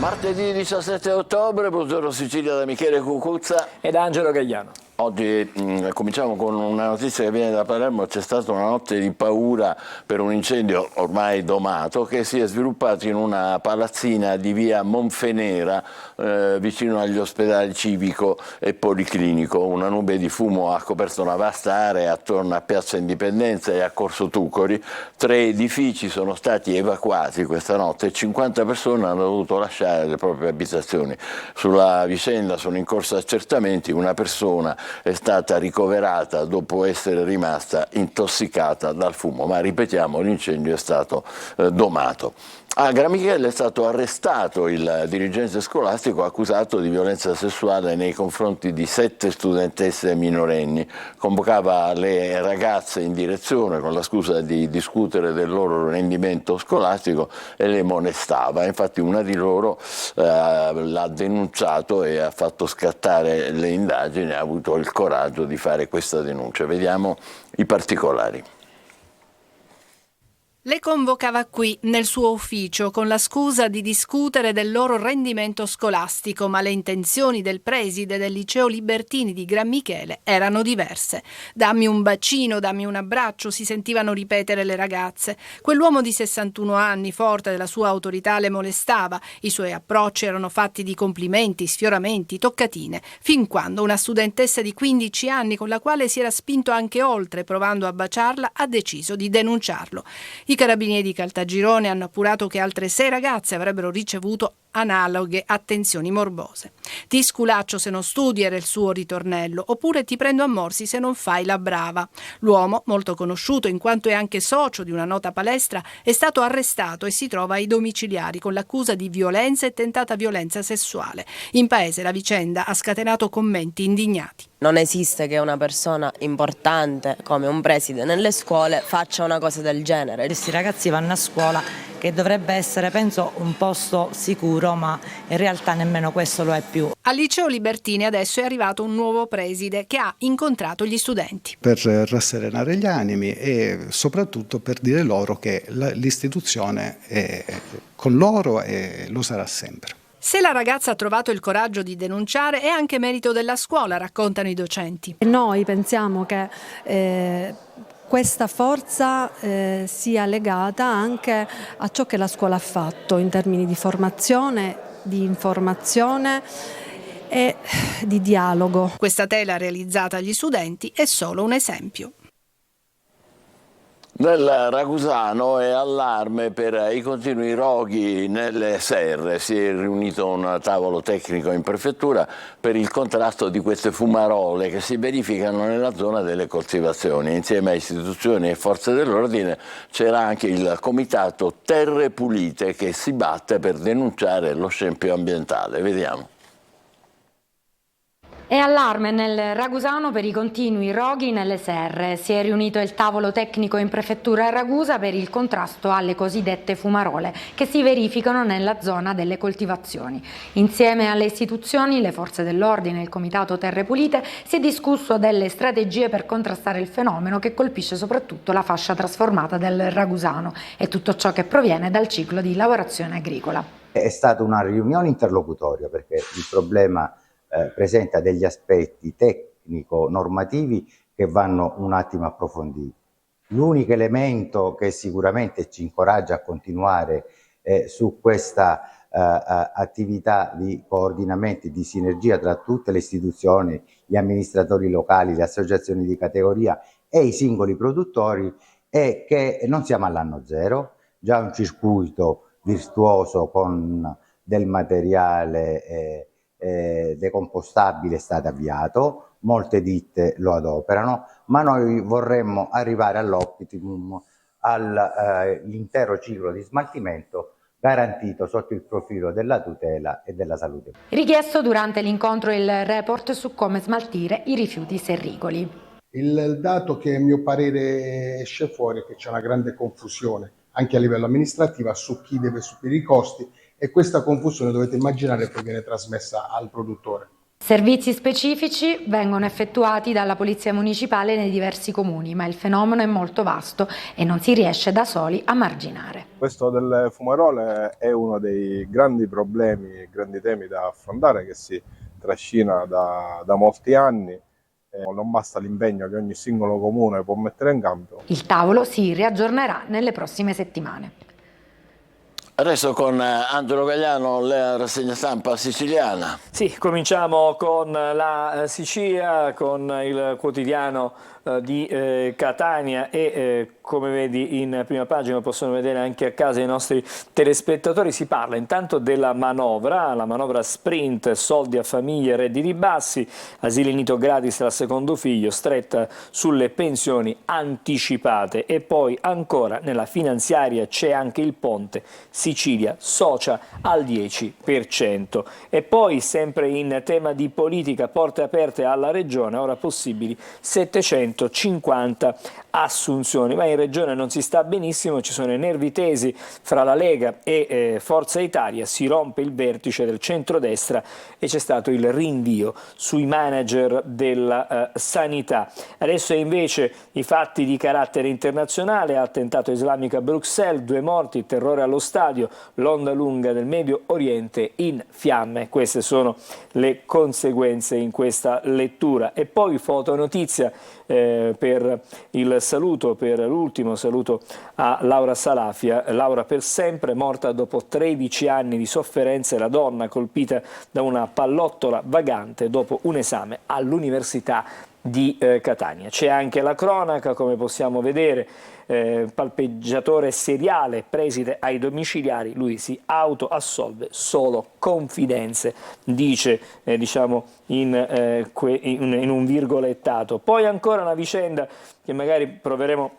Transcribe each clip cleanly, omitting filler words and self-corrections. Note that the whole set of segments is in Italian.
Martedì 17 ottobre, buongiorno Sicilia da Michele Cucuzza ed Angelo Gagliano. Oggi cominciamo con una notizia che viene da Palermo. C'è stata una notte di paura per un incendio ormai domato che si è sviluppato in una palazzina di via Monfenera vicino agli ospedali civico e policlinico. Una nube di fumo ha coperto una vasta area attorno a Piazza Indipendenza e a Corso Tucoli. 3 edifici sono stati evacuati questa notte e 50 persone hanno dovuto lasciare le proprie abitazioni. Sulla vicenda sono in corso accertamenti. Una persona è stata ricoverata dopo essere rimasta intossicata dal fumo, ma ripetiamo, l'incendio è stato domato. A Gramichele è stato arrestato il dirigente scolastico accusato di violenza sessuale nei confronti di 7 studentesse minorenni. Convocava le ragazze in direzione con la scusa di discutere del loro rendimento scolastico e le molestava. Infatti una di loro l'ha denunciato e ha fatto scattare le indagini, ha avuto il coraggio di fare questa denuncia. Vediamo i particolari. Le convocava qui, nel suo ufficio, con la scusa di discutere del loro rendimento scolastico, ma le intenzioni del preside del liceo Libertini di Grammichele erano diverse. Dammi un bacino, dammi un abbraccio, si sentivano ripetere le ragazze. Quell'uomo di 61 anni, forte della sua autorità, le molestava. I suoi approcci erano fatti di complimenti, sfioramenti, toccatine, fin quando una studentessa di 15 anni, con la quale si era spinto anche oltre, provando a baciarla, ha deciso di denunciarlo. I carabinieri di Caltagirone hanno appurato che altre 6 ragazze avrebbero ricevuto analoghe attenzioni morbose. Ti sculaccio se non studi era il suo ritornello, oppure ti prendo a morsi se non fai la brava. L'uomo, molto conosciuto in quanto è anche socio di una nota palestra, è stato arrestato e si trova ai domiciliari con l'accusa di violenza e tentata violenza sessuale. In paese la vicenda ha scatenato commenti indignati. Non esiste che una persona importante come un preside nelle scuole faccia una cosa del genere. Questi ragazzi vanno a scuola, che dovrebbe essere, penso, un posto sicuro, ma in realtà nemmeno questo lo è più. Al liceo Libertini adesso è arrivato un nuovo preside che ha incontrato gli studenti. Per rasserenare gli animi e soprattutto per dire loro che l'istituzione è con loro e lo sarà sempre. Se la ragazza ha trovato il coraggio di denunciare è anche merito della scuola, raccontano i docenti. Noi pensiamo che questa forza sia legata anche a ciò che la scuola ha fatto in termini di formazione, di informazione e di dialogo. Questa tela realizzata agli studenti è solo un esempio. Nel Ragusano è allarme per i continui roghi nelle serre. Si è riunito un tavolo tecnico in prefettura per il contrasto di queste fumarole che si verificano nella zona delle coltivazioni. Insieme a istituzioni e forze dell'ordine c'era anche il comitato Terre Pulite che si batte per denunciare lo scempio ambientale. Vediamo. È allarme nel Ragusano per i continui roghi nelle serre. Si è riunito il tavolo tecnico in prefettura a Ragusa per il contrasto alle cosiddette fumarole che si verificano nella zona delle coltivazioni. Insieme alle istituzioni, le forze dell'ordine e il comitato Terre Pulite si è discusso delle strategie per contrastare il fenomeno che colpisce soprattutto la fascia trasformata del Ragusano e tutto ciò che proviene dal ciclo di lavorazione agricola. È stata una riunione interlocutoria perché il problema presenta degli aspetti tecnico-normativi che vanno un attimo approfonditi. L'unico elemento che sicuramente ci incoraggia a continuare su questa attività di coordinamento e di sinergia tra tutte le istituzioni, gli amministratori locali, le associazioni di categoria e i singoli produttori è che non siamo all'anno zero, già un circuito virtuoso con del materiale decompostabile è stato avviato, molte ditte lo adoperano, ma noi vorremmo arrivare all'optimum, all'intero ciclo di smaltimento garantito sotto il profilo della tutela e della salute. Richiesto durante l'incontro il report su come smaltire i rifiuti serricoli. Il dato che a mio parere esce fuori è che c'è una grande confusione anche a livello amministrativo su chi deve subire i costi e questa confusione dovete immaginare che viene trasmessa al produttore. Servizi specifici vengono effettuati dalla Polizia Municipale nei diversi comuni, ma il fenomeno è molto vasto e non si riesce da soli a marginare. Questo delle fumarole è uno dei grandi problemi, grandi temi da affrontare, che si trascina da molti anni. Non basta l'impegno che ogni singolo comune può mettere in campo. Il tavolo si riaggiornerà nelle prossime settimane. Adesso con Angelo Gagliano, la rassegna stampa siciliana. Sì, cominciamo con la Sicilia, con il quotidiano di Catania e come vedi in prima pagina, possono vedere anche a casa i nostri telespettatori, si parla intanto della manovra, la manovra sprint, soldi a famiglie, redditi bassi, asili nido gratis al secondo figlio, stretta sulle pensioni anticipate e poi ancora nella finanziaria c'è anche il ponte Sicilia socia al 10%. E poi sempre in tema di politica, porte aperte alla regione, ora possibili 750 assunzioni, ma in regione non si sta benissimo, ci sono i nervi tesi fra la Lega e Forza Italia, si rompe il vertice del centrodestra e c'è stato il rinvio sui manager della sanità. Adesso invece i fatti di carattere internazionale, attentato islamico a Bruxelles, 2 morti, terrore allo stadio, l'onda lunga del Medio Oriente in fiamme. Queste sono le conseguenze in questa lettura. E poi fotonotizia per il saluto, per l'ultimo saluto a Laura Salafia. Laura per sempre, morta dopo 13 anni di sofferenze, la donna colpita da una pallottola vagante dopo un esame all'Università di Catania. C'è anche la cronaca, come possiamo vedere, palpeggiatore seriale, preside ai domiciliari, lui si autoassolve, solo confidenze, dice diciamo in un virgolettato. Poi ancora una vicenda che magari proveremo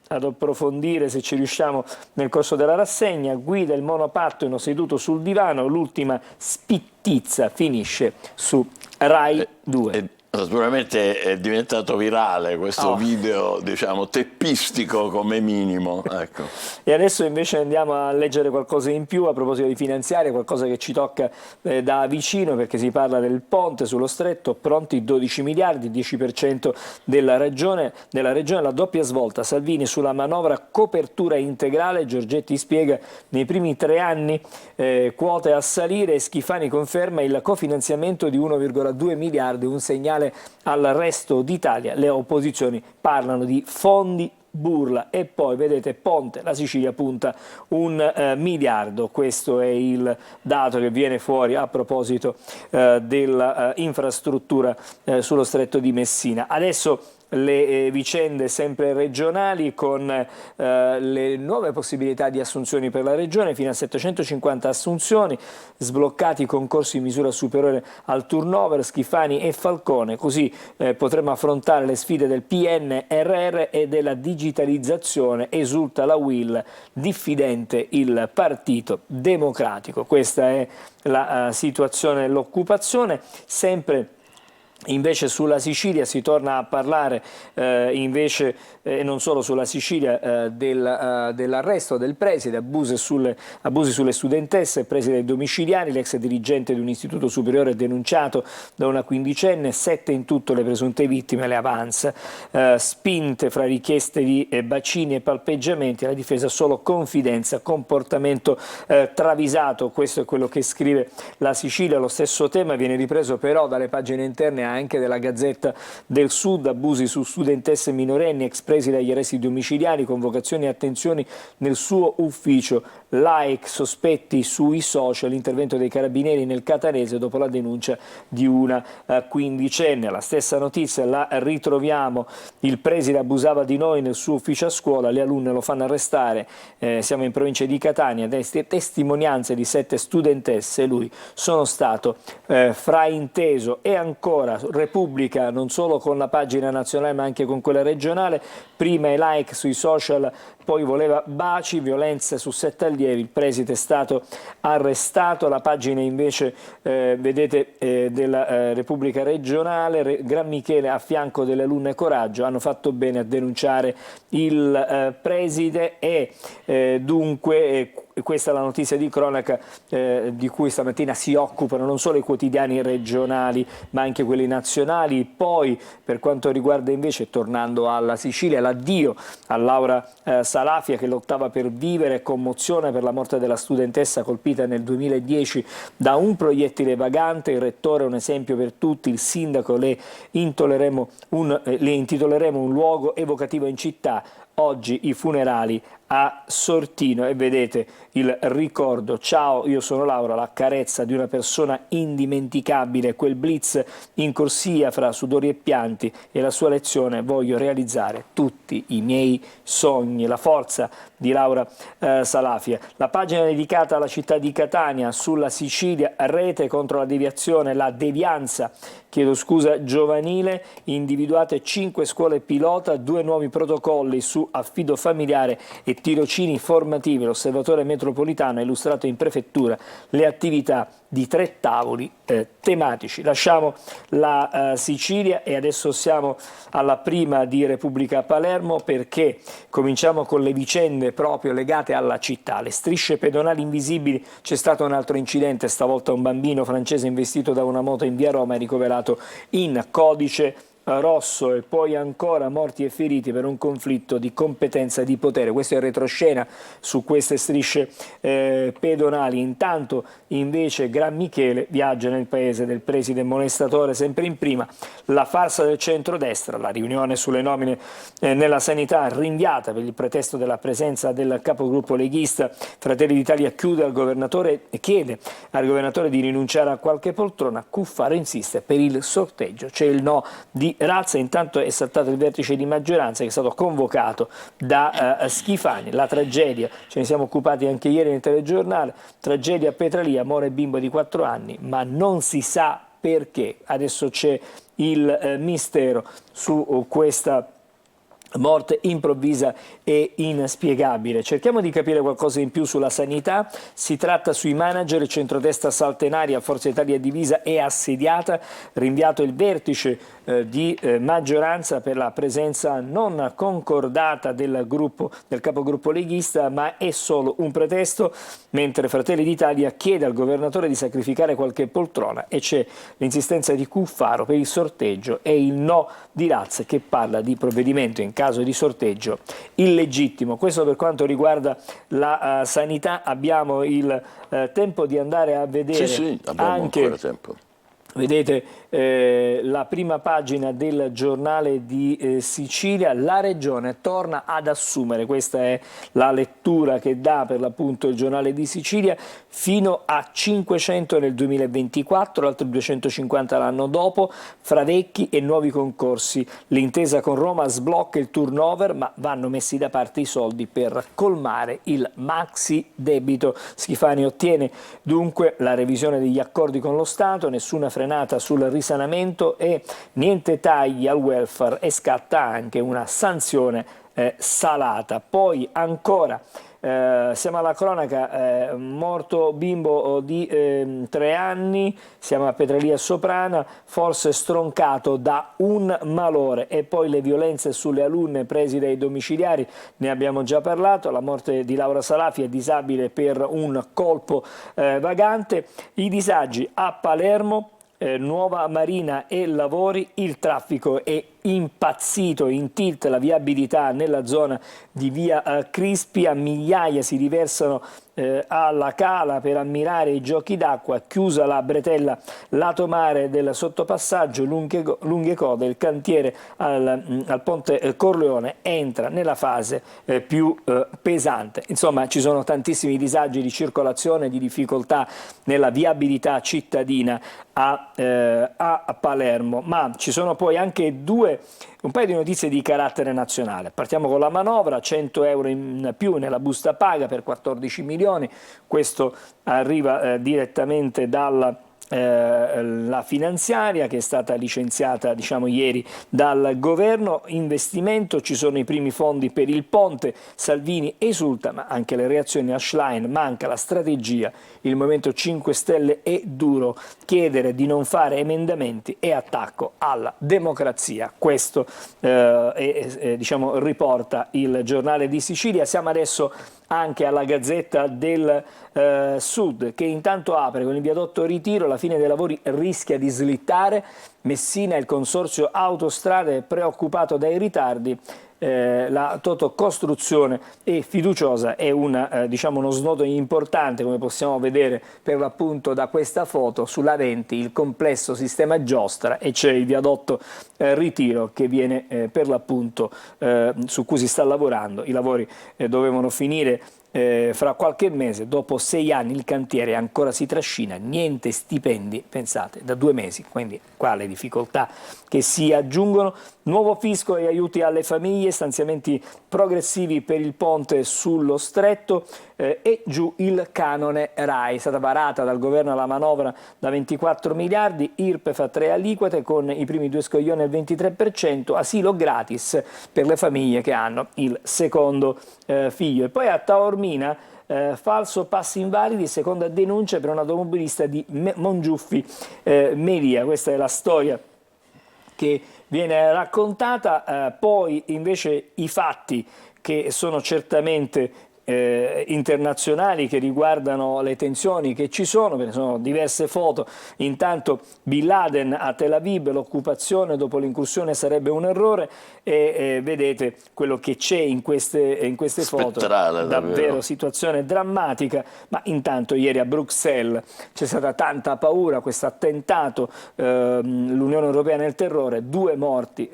ad approfondire se ci riusciamo nel corso della rassegna. Guida il monopattino seduto sul divano, l'ultima spittizza finisce su Rai 2. Sicuramente è diventato virale questo video, diciamo, teppistico come minimo. Ecco. E adesso invece andiamo a leggere qualcosa in più a proposito di finanziaria, qualcosa che ci tocca da vicino, perché si parla del ponte sullo stretto, pronti 12 miliardi, 10% della regione, la doppia svolta, Salvini sulla manovra copertura integrale, Giorgetti spiega nei primi 3 anni quote a salire, Schifani conferma il cofinanziamento di 1,2 miliardi, un segnale al resto d'Italia. Le opposizioni parlano di fondi burla e poi vedete ponte, la Sicilia punta 1 miliardo, questo è il dato che viene fuori a proposito dell'infrastruttura sullo stretto di Messina. Adesso le vicende sempre regionali con le nuove possibilità di assunzioni per la regione, fino a 750 assunzioni, sbloccati i concorsi in misura superiore al turnover, Schifani e Falcone, così potremo affrontare le sfide del PNRR e della digitalizzazione, esulta la UIL, diffidente il Partito Democratico. Questa è la situazione dell'occupazione. Sempre invece sulla Sicilia si torna a parlare invece non solo sulla Sicilia dell'arresto del preside, abusi sulle studentesse, preside ai domiciliari, l'ex dirigente di un istituto superiore denunciato da una quindicenne, 7 in tutto le presunte vittime, le avance, spinte fra richieste di bacini e palpeggiamenti, la difesa solo confidenza, comportamento travisato, questo è quello che scrive la Sicilia. Lo stesso tema viene ripreso però dalle pagine interne anche della Gazzetta del Sud, abusi su studentesse minorenni, ex preside agli arresti domiciliari, convocazioni e attenzioni nel suo ufficio, like, sospetti sui social, intervento dei carabinieri nel catanese dopo la denuncia di una quindicenne. La stessa notizia la ritroviamo, il preside abusava di noi nel suo ufficio a scuola, le alunne lo fanno arrestare, siamo in provincia di Catania, testimonianze di 7 studentesse, lui sono stato frainteso. E ancora Repubblica, non solo con la pagina nazionale ma anche con quella regionale, prima i like sui social, poi voleva baci, violenze su 7 allievi, il preside è stato arrestato. La pagina invece vedete della Repubblica regionale, Gran Michele a fianco delle alunne Coraggio, hanno fatto bene a denunciare il preside e dunque questa è la notizia di cronaca di cui stamattina si occupano non solo i quotidiani regionali ma anche quelli nazionali. Poi per quanto riguarda invece, tornando alla Sicilia, l'addio a Laura Salafia, che lottava per vivere, commozione per la morte della studentessa colpita nel 2010 da un proiettile vagante. Il rettore è un esempio per tutti, il sindaco le intitoleremo un luogo evocativo in città. Oggi i funerali a Sortino, e vedete il ricordo: ciao, io sono Laura, la carezza di una persona indimenticabile, quel blitz in corsia fra sudori e pianti, e la sua lezione: voglio realizzare tutti i miei sogni. La forza di Laura Salafia. La pagina dedicata alla città di Catania, sulla Sicilia, rete contro la devianza giovanile, individuate 5 scuole pilota, 2 nuovi protocolli su affido familiare e tirocini formativi. L'Osservatore Metropolitano ha illustrato in prefettura le attività di 3 tavoli tematici. Lasciamo la Sicilia e adesso siamo alla prima di Repubblica Palermo, perché cominciamo con le vicende proprio legate alla città. Le strisce pedonali invisibili. C'è stato un altro incidente, stavolta un bambino francese investito da una moto in via Roma e ricoverato in codice rosso, e poi ancora morti e feriti per un conflitto di competenza e di potere. Questo è il retroscena su queste strisce pedonali. Intanto invece Gran Michele viaggia nel paese del preside molestatore. Sempre in prima la farsa del centrodestra, la riunione sulle nomine nella sanità rinviata per il pretesto della presenza del capogruppo leghista. Fratelli d'Italia chiede al governatore di rinunciare a qualche poltrona. Cuffaro insiste per il sorteggio. C'è il no di Razza. Intanto è saltato il vertice di maggioranza che è stato convocato da Schifani. La tragedia, ce ne siamo occupati anche ieri nel telegiornale, tragedia a Petralia, muore bimbo di 4 anni, ma non si sa perché. Adesso c'è il mistero su questa morte improvvisa e inspiegabile. Cerchiamo di capire qualcosa in più sulla sanità. Si tratta sui manager. Il centrodestra salta in aria, Forza Italia divisa e assediata. Rinviato il vertice di maggioranza per la presenza non concordata del capogruppo leghista, ma è solo un pretesto, mentre Fratelli d'Italia chiede al governatore di sacrificare qualche poltrona, e c'è l'insistenza di Cuffaro per il sorteggio e il no di Razza, che parla di provvedimento in caso di sorteggio illegittimo. Questo per quanto riguarda la sanità. Abbiamo il tempo di andare a vedere abbiamo anche ancora tempo. Vedete la prima pagina del giornale di Sicilia. La regione torna ad assumere, questa è la lettura che dà per l'appunto il giornale di Sicilia, fino a 500 nel 2024, altri 250 l'anno dopo, fra vecchi e nuovi concorsi. L'intesa con Roma sblocca il turnover, ma vanno messi da parte i soldi per colmare il maxi debito. Schifani ottiene dunque la revisione degli accordi con lo Stato, nessuna frenata sul risanamento e niente tagli al welfare, e scatta anche una sanzione salata. Poi ancora siamo alla cronaca, morto bimbo di 3 anni, siamo a Petralia Soprana, forse stroncato da un malore. E poi le violenze sulle alunne presi dai domiciliari, ne abbiamo già parlato. La morte di Laura Salafia, disabile per un colpo vagante. I disagi a Palermo, nuova marina e lavori. Il traffico è impazzito, in tilt la viabilità nella zona di via Crispi, a migliaia si riversano alla cala per ammirare i giochi d'acqua, chiusa la bretella lato mare del sottopassaggio, lunghe code. Il cantiere al ponte Corleone entra nella fase più pesante. Insomma, ci sono tantissimi disagi di circolazione, di difficoltà nella viabilità cittadina a Palermo, ma ci sono poi anche un paio di notizie di carattere nazionale. Partiamo con la manovra: 100 euro in più nella busta paga per 14 milioni, questo arriva direttamente dalla la finanziaria, che è stata licenziata ieri dal governo. Investimento, ci sono i primi fondi per il ponte, Salvini esulta, ma anche le reazioni a Schlein, manca la strategia. Il Movimento 5 Stelle è duro, chiedere di non fare emendamenti è attacco alla democrazia. Questo riporta il giornale di Sicilia. Siamo adesso anche alla Gazzetta del Sud, che intanto apre con il viadotto Ritiro, la fine dei lavori rischia di slittare, Messina e il consorzio Autostrade è preoccupato dai ritardi. La Totocostruzione è fiduciosa, è diciamo uno snodo importante, come possiamo vedere per l'appunto da questa foto. Sulla 20 il complesso sistema giostra e c'è il viadotto Ritiro che viene per l'appunto su cui si sta lavorando. I lavori dovevano finire fra qualche mese, dopo 6 anni il cantiere ancora si trascina, niente stipendi, pensate, da 2 mesi, quindi qua le difficoltà che si aggiungono. Nuovo fisco e aiuti alle famiglie, stanziamenti progressivi per il ponte sullo stretto e giù il canone RAI. È stata varata dal governo la manovra da 24 miliardi, IRPEF a 3 aliquote con i primi 2 scoglioni al 23%, asilo gratis per le famiglie che hanno il secondo figlio. E poi a Taormina falso passi invalidi, seconda denuncia per un automobilista di Mongiuffi Melia. Questa è la storia che viene raccontata, poi invece i fatti che sono certamente internazionali, che riguardano le tensioni che ci sono, ve ne sono diverse foto. Intanto Bin Laden a Tel Aviv, l'occupazione dopo l'incursione sarebbe un errore, e vedete quello che c'è in queste foto, davvero situazione drammatica. Ma intanto ieri a Bruxelles c'è stata tanta paura, questo attentato, l'Unione Europea nel terrore, 2 morti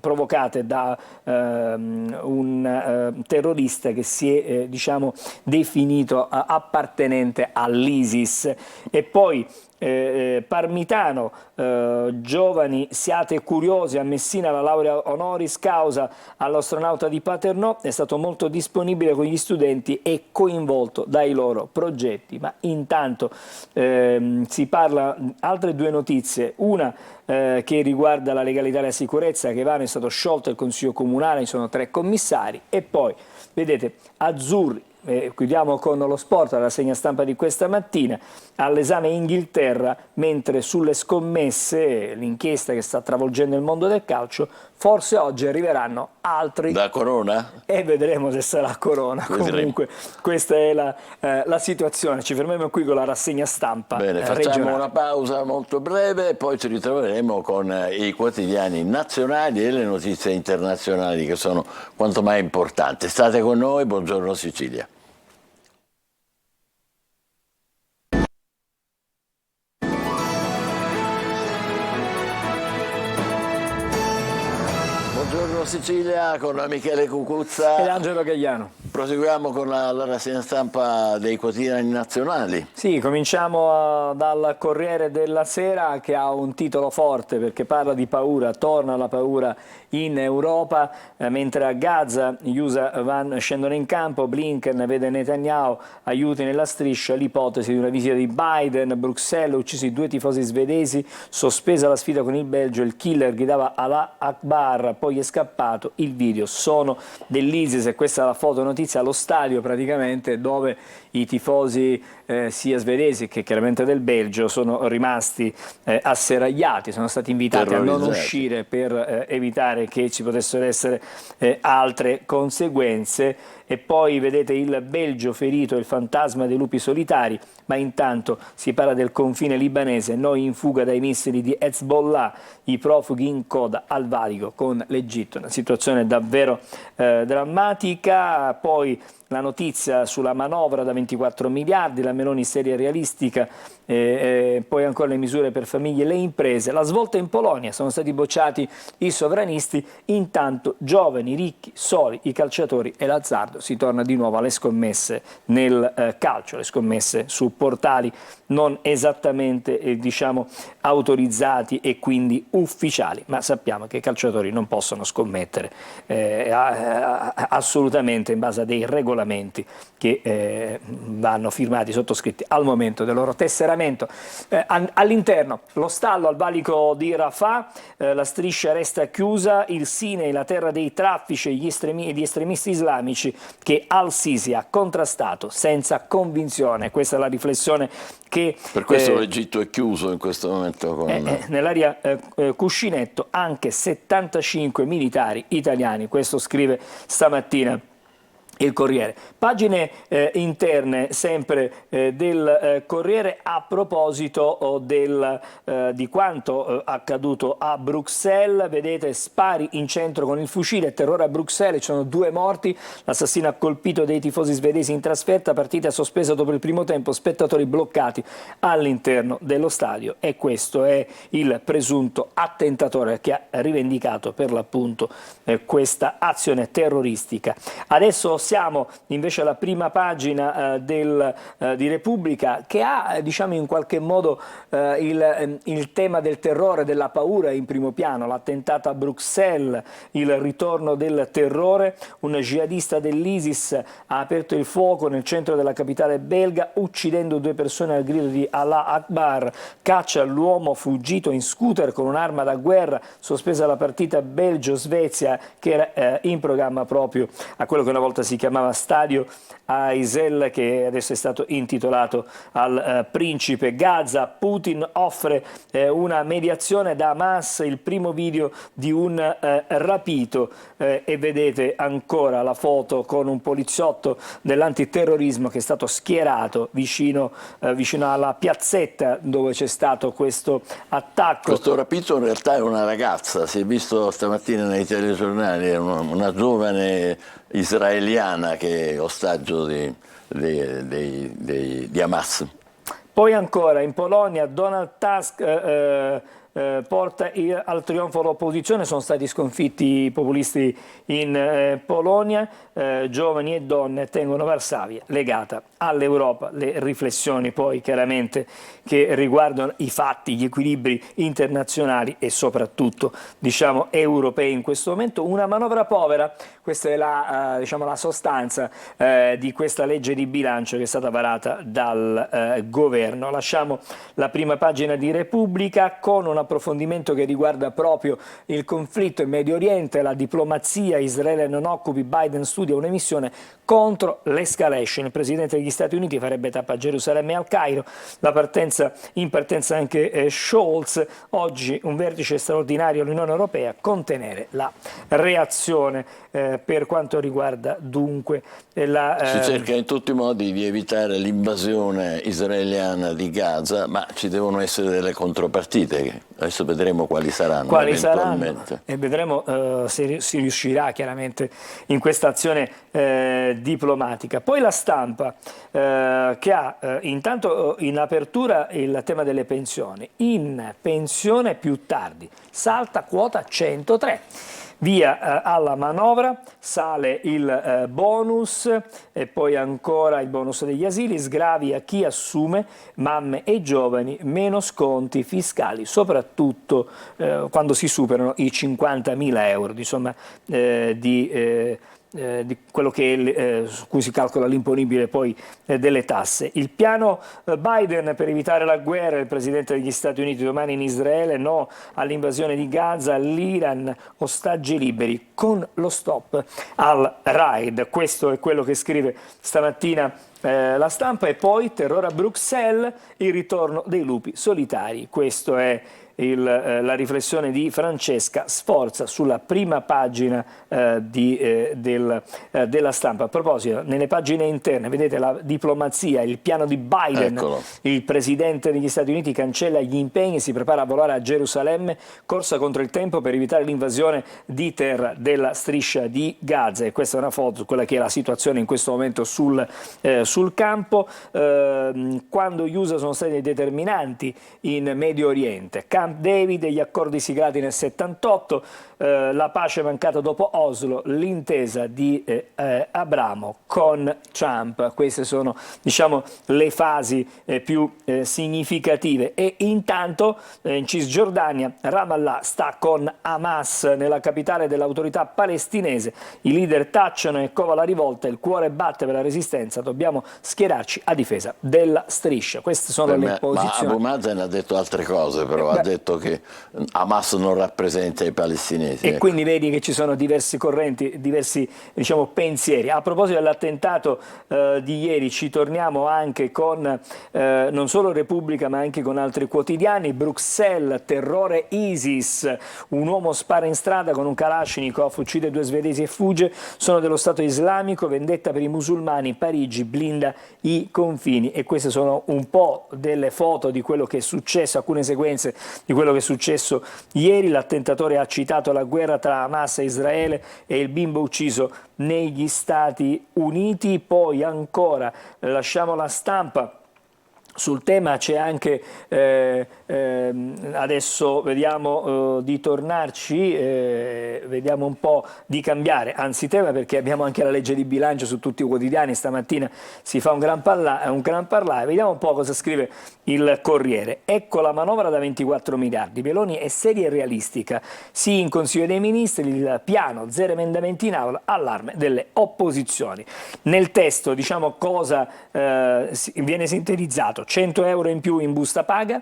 provocate da un terrorista che si è diciamo definito appartenente all'ISIS. E poi Parmitano, giovani siate curiosi, a Messina la laurea honoris causa all'astronauta di Paternò, è stato molto disponibile con gli studenti e coinvolto dai loro progetti. Ma intanto si parla, altre 2 notizie, una che riguarda la legalità e la sicurezza, che è stato sciolto il Consiglio Comunale, ci sono 3 commissari, e poi vedete azzurri. Chiudiamo con lo sport, la rassegna stampa di questa mattina, all'esame Inghilterra, mentre sulle scommesse, l'inchiesta che sta travolgendo il mondo del calcio, forse oggi arriveranno altri. Da Corona? E vedremo se sarà Corona. Comunque questa è la situazione. Ci fermiamo qui con la rassegna stampa. Bene, facciamo una pausa molto breve e poi ci ritroveremo con i quotidiani nazionali e le notizie internazionali che sono quanto mai importanti. State con noi, buongiorno Sicilia. Buongiorno Sicilia con Michele Cucuzza ed Angelo Gagliano. Proseguiamo con la rassegna stampa dei quotidiani nazionali. Sì, cominciamo dal Corriere della Sera, che ha un titolo forte perché parla di paura, torna la paura in Europa, mentre a Gaza gli USA scendono in campo, Blinken vede Netanyahu, aiuti nella striscia, l'ipotesi di una visita di Biden, Bruxelles, uccisi 2 tifosi svedesi, sospesa la sfida con il Belgio, il killer gridava Allah Akbar, poi è scappato, il video sono dell'ISIS. E questa è la fotonotizia allo stadio praticamente, dove i tifosi sia svedesi che chiaramente del Belgio sono rimasti asserragliati, sono stati invitati a non uscire per evitare che ci potessero essere altre conseguenze. E poi vedete il Belgio ferito, il fantasma dei lupi solitari, ma intanto si parla del confine libanese, noi in fuga dai missili di Hezbollah, i profughi in coda al valico con l'Egitto, una situazione davvero drammatica. Poi la notizia sulla manovra da 24 miliardi, la Meloni seria realistica, poi ancora le misure per famiglie e le imprese, la svolta in Polonia, sono stati bocciati i sovranisti, intanto giovani, ricchi, soli, i calciatori e l'azzardo, si torna di nuovo alle scommesse nel calcio, le scommesse su portali non esattamente diciamo autorizzati e quindi ufficiali, ma sappiamo che i calciatori non possono scommettere assolutamente in base a dei regolamenti che vanno firmati, sottoscritti al momento del loro tesseramento. All'interno lo stallo al valico di Rafah, la striscia resta chiusa, il Sinai, la terra dei traffici e gli estremisti islamici che Al-Sisi ha contrastato senza convinzione. Questa è la riflessione che per questo l'Egitto è chiuso in questo momento nell'area cuscinetto, anche 75 militari italiani, questo scrive stamattina il Corriere. Pagine interne sempre del Corriere a proposito di quanto accaduto a Bruxelles. Vedete, spari in centro con il fucile, terrore a Bruxelles, ci sono 2 morti, l'assassino ha colpito dei tifosi svedesi in trasferta, partita sospesa dopo il primo tempo, spettatori bloccati all'interno dello stadio, e questo è il presunto attentatore che ha rivendicato per l'appunto questa azione terroristica. Adesso siamo invece alla prima pagina di Repubblica, che ha, diciamo, in qualche modo il tema del terrore, della paura in primo piano. L'attentato a Bruxelles, il ritorno del terrore. Un jihadista dell'ISIS ha aperto il fuoco nel centro della capitale belga, uccidendo 2 persone al grido di Allah Akbar. Caccia all'uomo fuggito in scooter con un'arma da guerra. Sospesa la partita Belgio-Svezia, che era in programma proprio a quello che una volta si chiamava Stadio Heysel, che adesso è stato intitolato al principe. Gaza, Putin offre una mediazione da Hamas, il primo video di un rapito, e vedete ancora la foto con un poliziotto dell'antiterrorismo che è stato schierato vicino alla piazzetta dove c'è stato questo attacco. Questo rapito in realtà è una ragazza, si è visto stamattina nei telegiornali, è una giovane israeliana che è ostaggio di Hamas. Poi ancora in Polonia Donald Tusk porta al trionfo l'opposizione, sono stati sconfitti i populisti in Polonia, giovani e donne tengono Varsavia legata all'Europa. Le riflessioni poi chiaramente che riguardano i fatti, gli equilibri internazionali e soprattutto, diciamo, europei in questo momento. Una manovra povera, questa è la sostanza di questa legge di bilancio che è stata varata dal governo. Lasciamo la prima pagina di Repubblica con un approfondimento che riguarda proprio il conflitto in Medio Oriente, la diplomazia, Israele non occupi, Biden studia un'emissione contro l'escalation. Il presidente degli Stati Uniti farebbe tappa a Gerusalemme e al Cairo, in partenza anche Scholz. Oggi un vertice straordinario all'Unione Europea, contenere la reazione per quanto riguarda dunque si cerca in tutti i modi di evitare l'invasione israeliana di Gaza, ma ci devono essere delle contropartite che adesso vedremo quali saranno eventualmente. E vedremo se si riuscirà chiaramente in questa azione diplomatica. Poi La Stampa che ha intanto in apertura il tema delle pensioni. In pensione più tardi, salta quota 103. Via alla manovra, sale il bonus e poi ancora il bonus degli asili, sgravi a chi assume, mamme e giovani, meno sconti fiscali, soprattutto quando si superano i 50.000 euro, insomma, di quello che su cui si calcola l'imponibile poi delle tasse. Il piano Biden per evitare la guerra, il presidente degli Stati Uniti domani in Israele, no all'invasione di Gaza, l'Iran, ostaggi liberi con lo stop al raid. Questo è quello che scrive stamattina La Stampa. E poi terrore a Bruxelles, il ritorno dei lupi solitari. Questo è la riflessione di Francesca Sforza sulla prima pagina della Stampa. A proposito, nelle pagine interne vedete la diplomazia, il piano di Biden. Eccolo. Il presidente degli Stati Uniti cancella gli impegni, si prepara a volare a Gerusalemme, corsa contro il tempo per evitare l'invasione di terra della striscia di Gaza. E questa è una foto, quella che è la situazione in questo momento sul campo, quando gli USA sono stati determinanti in Medio Oriente. Camp David e gli accordi siglati nel 78, la pace mancata dopo Oslo, l'intesa di Abramo con Trump. Queste sono, diciamo, le fasi più significative. E intanto in Cisgiordania Ramallah sta con Hamas nella capitale dell'autorità palestinese. I leader tacciono e cova la rivolta, il cuore batte per la resistenza, dobbiamo schierarci a difesa della striscia. Queste sono le posizioni. Ma Abu Mazen ha detto altre cose, però ha detto detto che Hamas non rappresenta i palestinesi. E quindi vedi che ci sono diversi correnti, diversi pensieri. A proposito dell'attentato di ieri, ci torniamo anche con non solo Repubblica ma anche con altri quotidiani. Bruxelles, terrore ISIS, un uomo spara in strada con un Kalashnikov, uccide 2 svedesi e fugge, sono dello Stato islamico, vendetta per i musulmani, Parigi blinda i confini. E queste sono un po' delle foto di quello che è successo, alcune sequenze di quello che è successo ieri. L'attentatore ha citato la guerra tra Hamas e Israele e il bimbo ucciso negli Stati Uniti. Poi ancora lasciamo La Stampa. Sul tema c'è anche, adesso vediamo di tornarci, vediamo un po' di cambiare, anzi tema, perché abbiamo anche la legge di bilancio su tutti i quotidiani, stamattina si fa un gran parlare, vediamo un po' cosa scrive il Corriere. Ecco la manovra da 24 miliardi, Meloni è seria e realistica, sì in Consiglio dei Ministri, il piano, 0 emendamenti in aula, allarme delle opposizioni. Nel testo diciamo cosa viene sintetizzato: 100 euro in più in busta paga,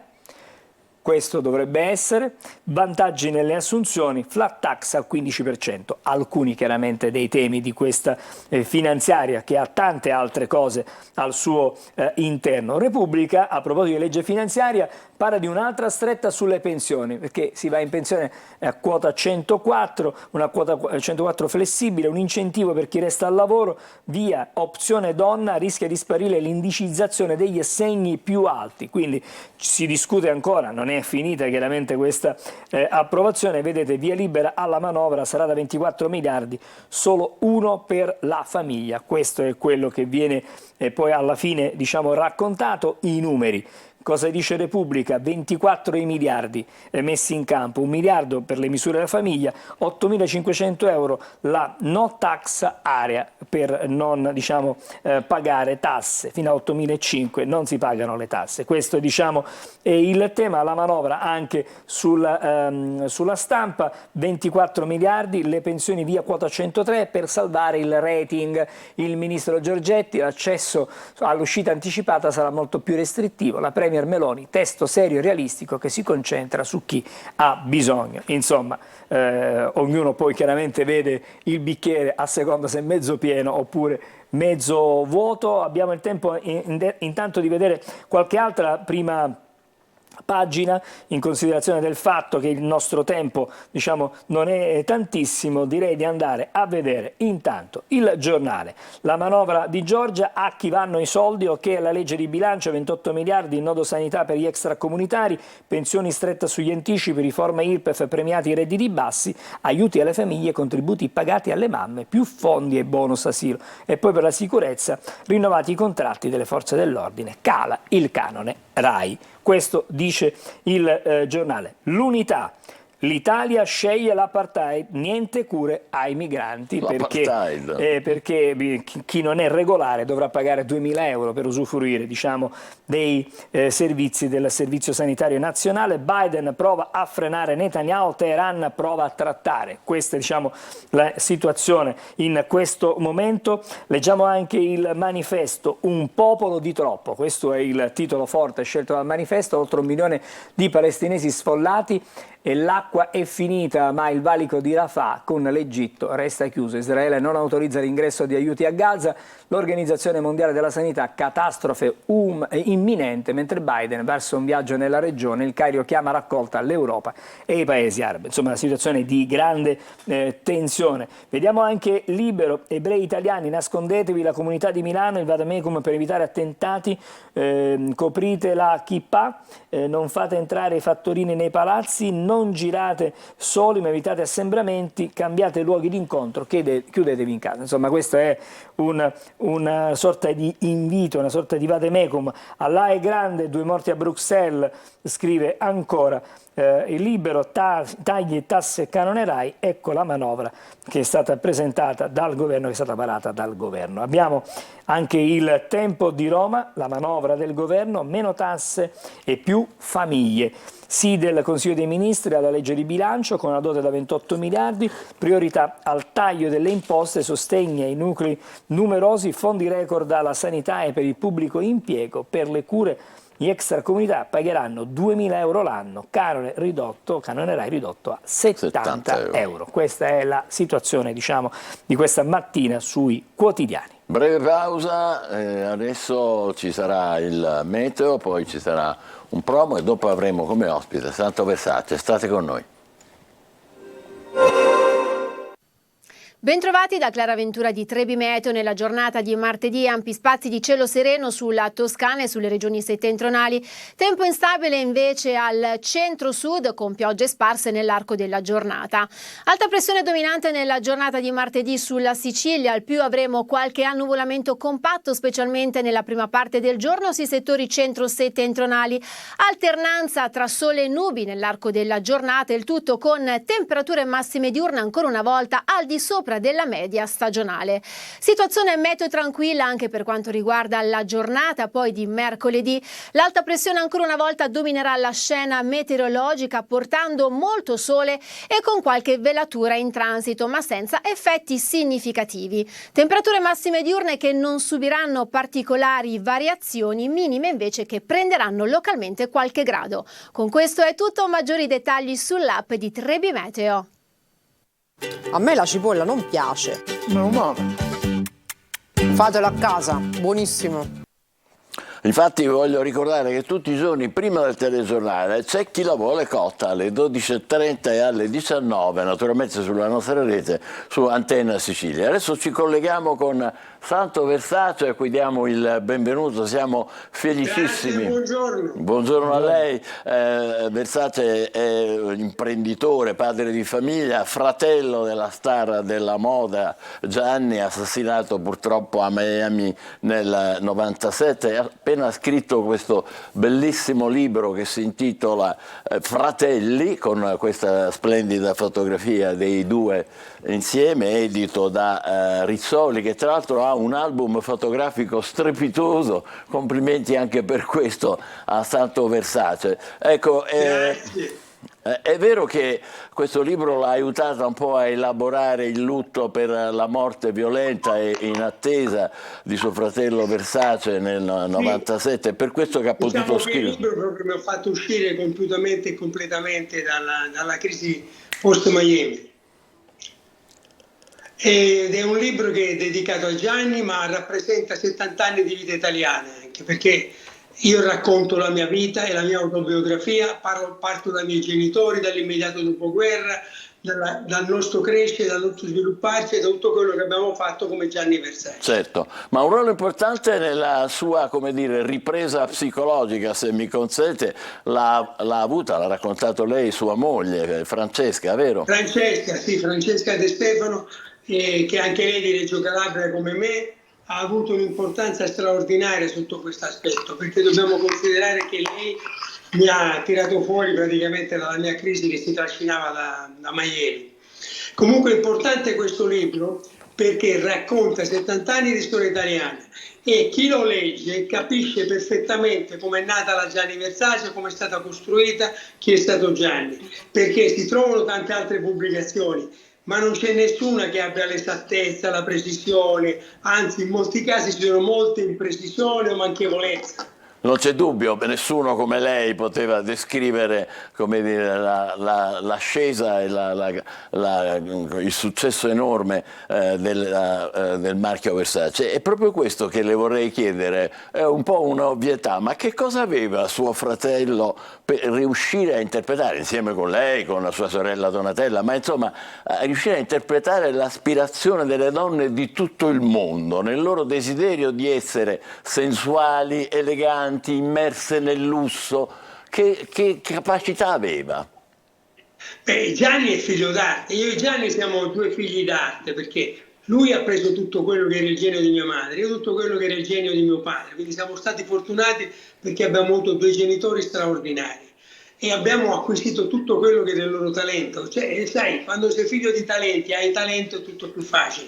questo dovrebbe essere, vantaggi nelle assunzioni, flat tax al 15%, alcuni chiaramente dei temi di questa finanziaria che ha tante altre cose al suo interno. Repubblica, a proposito di legge finanziaria, parla di un'altra stretta sulle pensioni, perché si va in pensione a quota 104, una quota 104 flessibile, un incentivo per chi resta al lavoro, via opzione donna, rischia di sparire l'indicizzazione degli assegni più alti, quindi si discute ancora, non è finita chiaramente questa approvazione. Vedete, via libera alla manovra, sarà da 24 miliardi, solo uno per la famiglia. Questo è quello che viene poi alla fine raccontato. I numeri. Cosa dice Repubblica? 24 i miliardi messi in campo, 1 miliardo per le misure della famiglia, 8.500 euro la no tax area per non pagare tasse, fino a 8.500 non si pagano le tasse. Questo è il tema. La manovra anche sulla Stampa, 24 miliardi, le pensioni via quota 103 per salvare il rating. Il ministro Giorgetti, l'accesso all'uscita anticipata sarà molto più restrittivo, la Premier Meloni, testo serio e realistico che si concentra su chi ha bisogno. Insomma, ognuno poi chiaramente vede il bicchiere a seconda se è mezzo pieno oppure mezzo vuoto. Abbiamo il tempo intanto di vedere qualche altra prima pagina, in considerazione del fatto che il nostro tempo non è tantissimo. Direi di andare a vedere intanto il Giornale. La manovra di Giorgia, a chi vanno i soldi? Ok, la legge di bilancio, 28 miliardi, nodo sanità per gli extracomunitari, pensioni stretta sugli anticipi, riforma IRPEF, premiati i redditi bassi, aiuti alle famiglie, contributi pagati alle mamme, più fondi e bonus asilo. E poi per la sicurezza, rinnovati i contratti delle forze dell'ordine, cala il canone RAI. Questo dice il Giornale. L'Unità. L'Italia sceglie l'apartheid, niente cure ai migranti, perché chi non è regolare dovrà pagare 2.000 euro per usufruire dei servizi del Servizio Sanitario Nazionale. Biden prova a frenare Netanyahu, Teheran prova a trattare. Questa è la situazione in questo momento. Leggiamo anche il Manifesto, un popolo di troppo. Questo è il titolo forte scelto dal Manifesto. Oltre 1 milione di palestinesi sfollati e l'acqua è finita, ma il valico di Rafah con l'Egitto resta chiuso. Israele non autorizza l'ingresso di aiuti a Gaza. L'Organizzazione Mondiale della Sanità, catastrofe imminente, mentre Biden verso un viaggio nella regione. Il Cairo chiama raccolta all'Europa e ai paesi arabi. Insomma, una situazione di grande tensione. Vediamo anche Libero. Ebrei italiani, nascondetevi, la comunità di Milano, il vademecum per evitare attentati, coprite la kippah, non fate entrare i fattorini nei palazzi, non girate soli ma evitate assembramenti, cambiate luoghi di incontro, chiudetevi in casa. Insomma, questo è una sorta di invito, una sorta di vademecum. Allah è grande, 2 morti a Bruxelles, scrive ancora il Libero, tagli, tasse e canone RAI. Ecco la manovra che è stata presentata dal governo, che è stata varata dal governo. Abbiamo anche il Tempo di Roma, la manovra del governo, meno tasse e più famiglie. Sì del Consiglio dei Ministri alla legge di bilancio con una dote da 28 miliardi, priorità al taglio delle imposte, sostegni ai nuclei numerosi, fondi record alla sanità e per il pubblico impiego, per le cure gli extracomunità pagheranno 2.000 euro l'anno, canone RAI ridotto a 70 euro. Questa è la situazione, diciamo, di questa mattina sui quotidiani. Breve pausa, adesso ci sarà il meteo, poi ci sarà un promo e dopo avremo come ospite Santo Versace. State con noi. Bentrovati da Clara Ventura di Trebi Meteo. Nella giornata di martedì ampi spazi di cielo sereno sulla Toscana e sulle regioni settentrionali, tempo instabile invece al centro-sud con piogge sparse nell'arco della giornata. Alta pressione dominante nella giornata di martedì sulla Sicilia, al più avremo qualche annuvolamento compatto specialmente nella prima parte del giorno sui settori centro-settentrionali, alternanza tra sole e nubi nell'arco della giornata, il tutto con temperature massime diurne ancora una volta al di sopra della media stagionale. Situazione meteo tranquilla anche per quanto riguarda la giornata poi di mercoledì. L'alta pressione ancora una volta dominerà la scena meteorologica portando molto sole e con qualche velatura in transito ma senza effetti significativi. Temperature massime diurne che non subiranno particolari variazioni, minime invece che prenderanno localmente qualche grado. Con questo è tutto, maggiori dettagli sull'app di Trebi Meteo. A me la cipolla non piace. Meno male. Fatelo a casa, buonissimo. Infatti voglio ricordare che tutti i giorni prima del telegiornale c'è Chi la vuole cotta alle 12.30 e alle 19, naturalmente sulla nostra rete, su Antenna Sicilia. Adesso ci colleghiamo con Santo Versace, a cui diamo il benvenuto, siamo felicissimi. Grazie, buongiorno. Buongiorno a lei. Versace è imprenditore, padre di famiglia, fratello della star della moda Gianni, assassinato purtroppo a Miami nel 97. Ha scritto questo bellissimo libro che si intitola Fratelli, con questa splendida fotografia dei due insieme, edito da Rizzoli, che tra l'altro ha un album fotografico strepitoso. Complimenti anche per questo a Santo Versace. Ecco, è vero che questo libro l'ha aiutata un po' a elaborare il lutto per la morte violenta e in attesa di suo fratello Versace nel 97, è per questo che ha potuto scrivere. Il libro proprio mi ha fatto uscire compiutamente e completamente dalla crisi post-Miami. Ed è un libro che è dedicato a Gianni, ma rappresenta 70 anni di vita italiana, anche perché io racconto la mia vita e la mia autobiografia, parto dai miei genitori, dall'immediato dopoguerra, dal nostro crescere, dal nostro svilupparci e da tutto quello che abbiamo fatto come Gianni Versace. Certo, ma un ruolo importante nella sua, come dire, ripresa psicologica, se mi consente, l'ha avuta, l'ha raccontato lei, sua moglie, Francesca, vero? Francesca, sì, Francesca De Stefano, che anche lei di Reggio Calabria come me, ha avuto un'importanza straordinaria sotto questo aspetto, perché dobbiamo considerare che lei mi ha tirato fuori praticamente dalla mia crisi che si trascinava da Miami. Comunque è importante questo libro perché racconta 70 anni di storia italiana e chi lo legge capisce perfettamente come è nata la Gianni Versace, come è stata costruita, chi è stato Gianni, perché si trovano tante altre pubblicazioni, ma non c'è nessuna che abbia l'esattezza, la precisione, anzi in molti casi ci sono molte imprecisioni o manchevolezze. Non c'è dubbio, nessuno come lei poteva descrivere, come dire, l'ascesa e il successo enorme del marchio Versace. È proprio questo che le vorrei chiedere, è un po' un'ovvietà, ma che cosa aveva suo fratello per riuscire a interpretare, insieme con lei, con la sua sorella Donatella, ma insomma, a riuscire a interpretare l'aspirazione delle donne di tutto il mondo, nel loro desiderio di essere sensuali, eleganti, immerse nel lusso? Che capacità aveva? Beh, Gianni è figlio d'arte, io e Gianni siamo due figli d'arte, perché lui ha preso tutto quello che era il genio di mia madre, io tutto quello che era il genio di mio padre, quindi siamo stati fortunati perché abbiamo avuto due genitori straordinari e abbiamo acquisito tutto quello che era il loro talento. Cioè, sai, quando sei figlio di talenti, hai talento, è tutto più facile.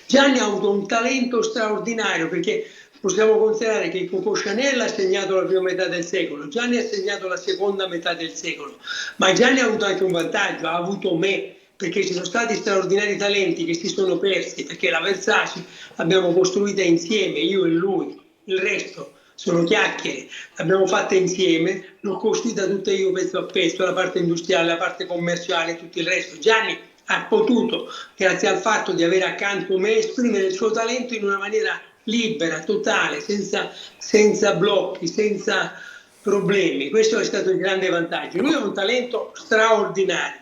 Gianni ha avuto un talento straordinario, perché possiamo considerare che Coco Chanel ha segnato la prima metà del secolo, Gianni ha segnato la seconda metà del secolo, ma Gianni ha avuto anche un vantaggio, ha avuto me, perché ci sono stati straordinari talenti che si sono persi, perché la Versace l'abbiamo costruita insieme, io e lui, il resto sono chiacchiere, l'abbiamo fatta insieme, l'ho costruita tutta io pezzo a pezzo, la parte industriale, la parte commerciale e tutto il resto. Gianni ha potuto, grazie al fatto di avere accanto me, esprimere il suo talento in una maniera libera, totale, senza blocchi, senza problemi. Questo è stato il grande vantaggio. Lui ha un talento straordinario,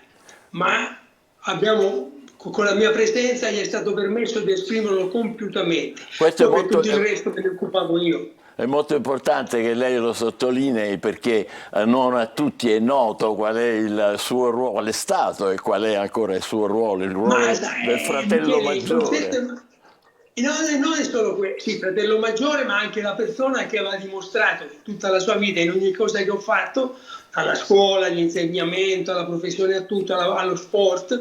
ma con la mia presenza gli è stato permesso di esprimerlo compiutamente. Questo è molto, tutto il resto me ne occupavo io. È molto importante che lei lo sottolinei, perché non a tutti è noto qual è il suo ruolo, qual è stato e qual è ancora il suo ruolo, il ruolo del fratello maggiore. Non è solo questo, sì, fratello maggiore, ma anche la persona che aveva dimostrato tutta la sua vita in ogni cosa che ho fatto, alla scuola, all'insegnamento, alla professione, a tutto, allo sport,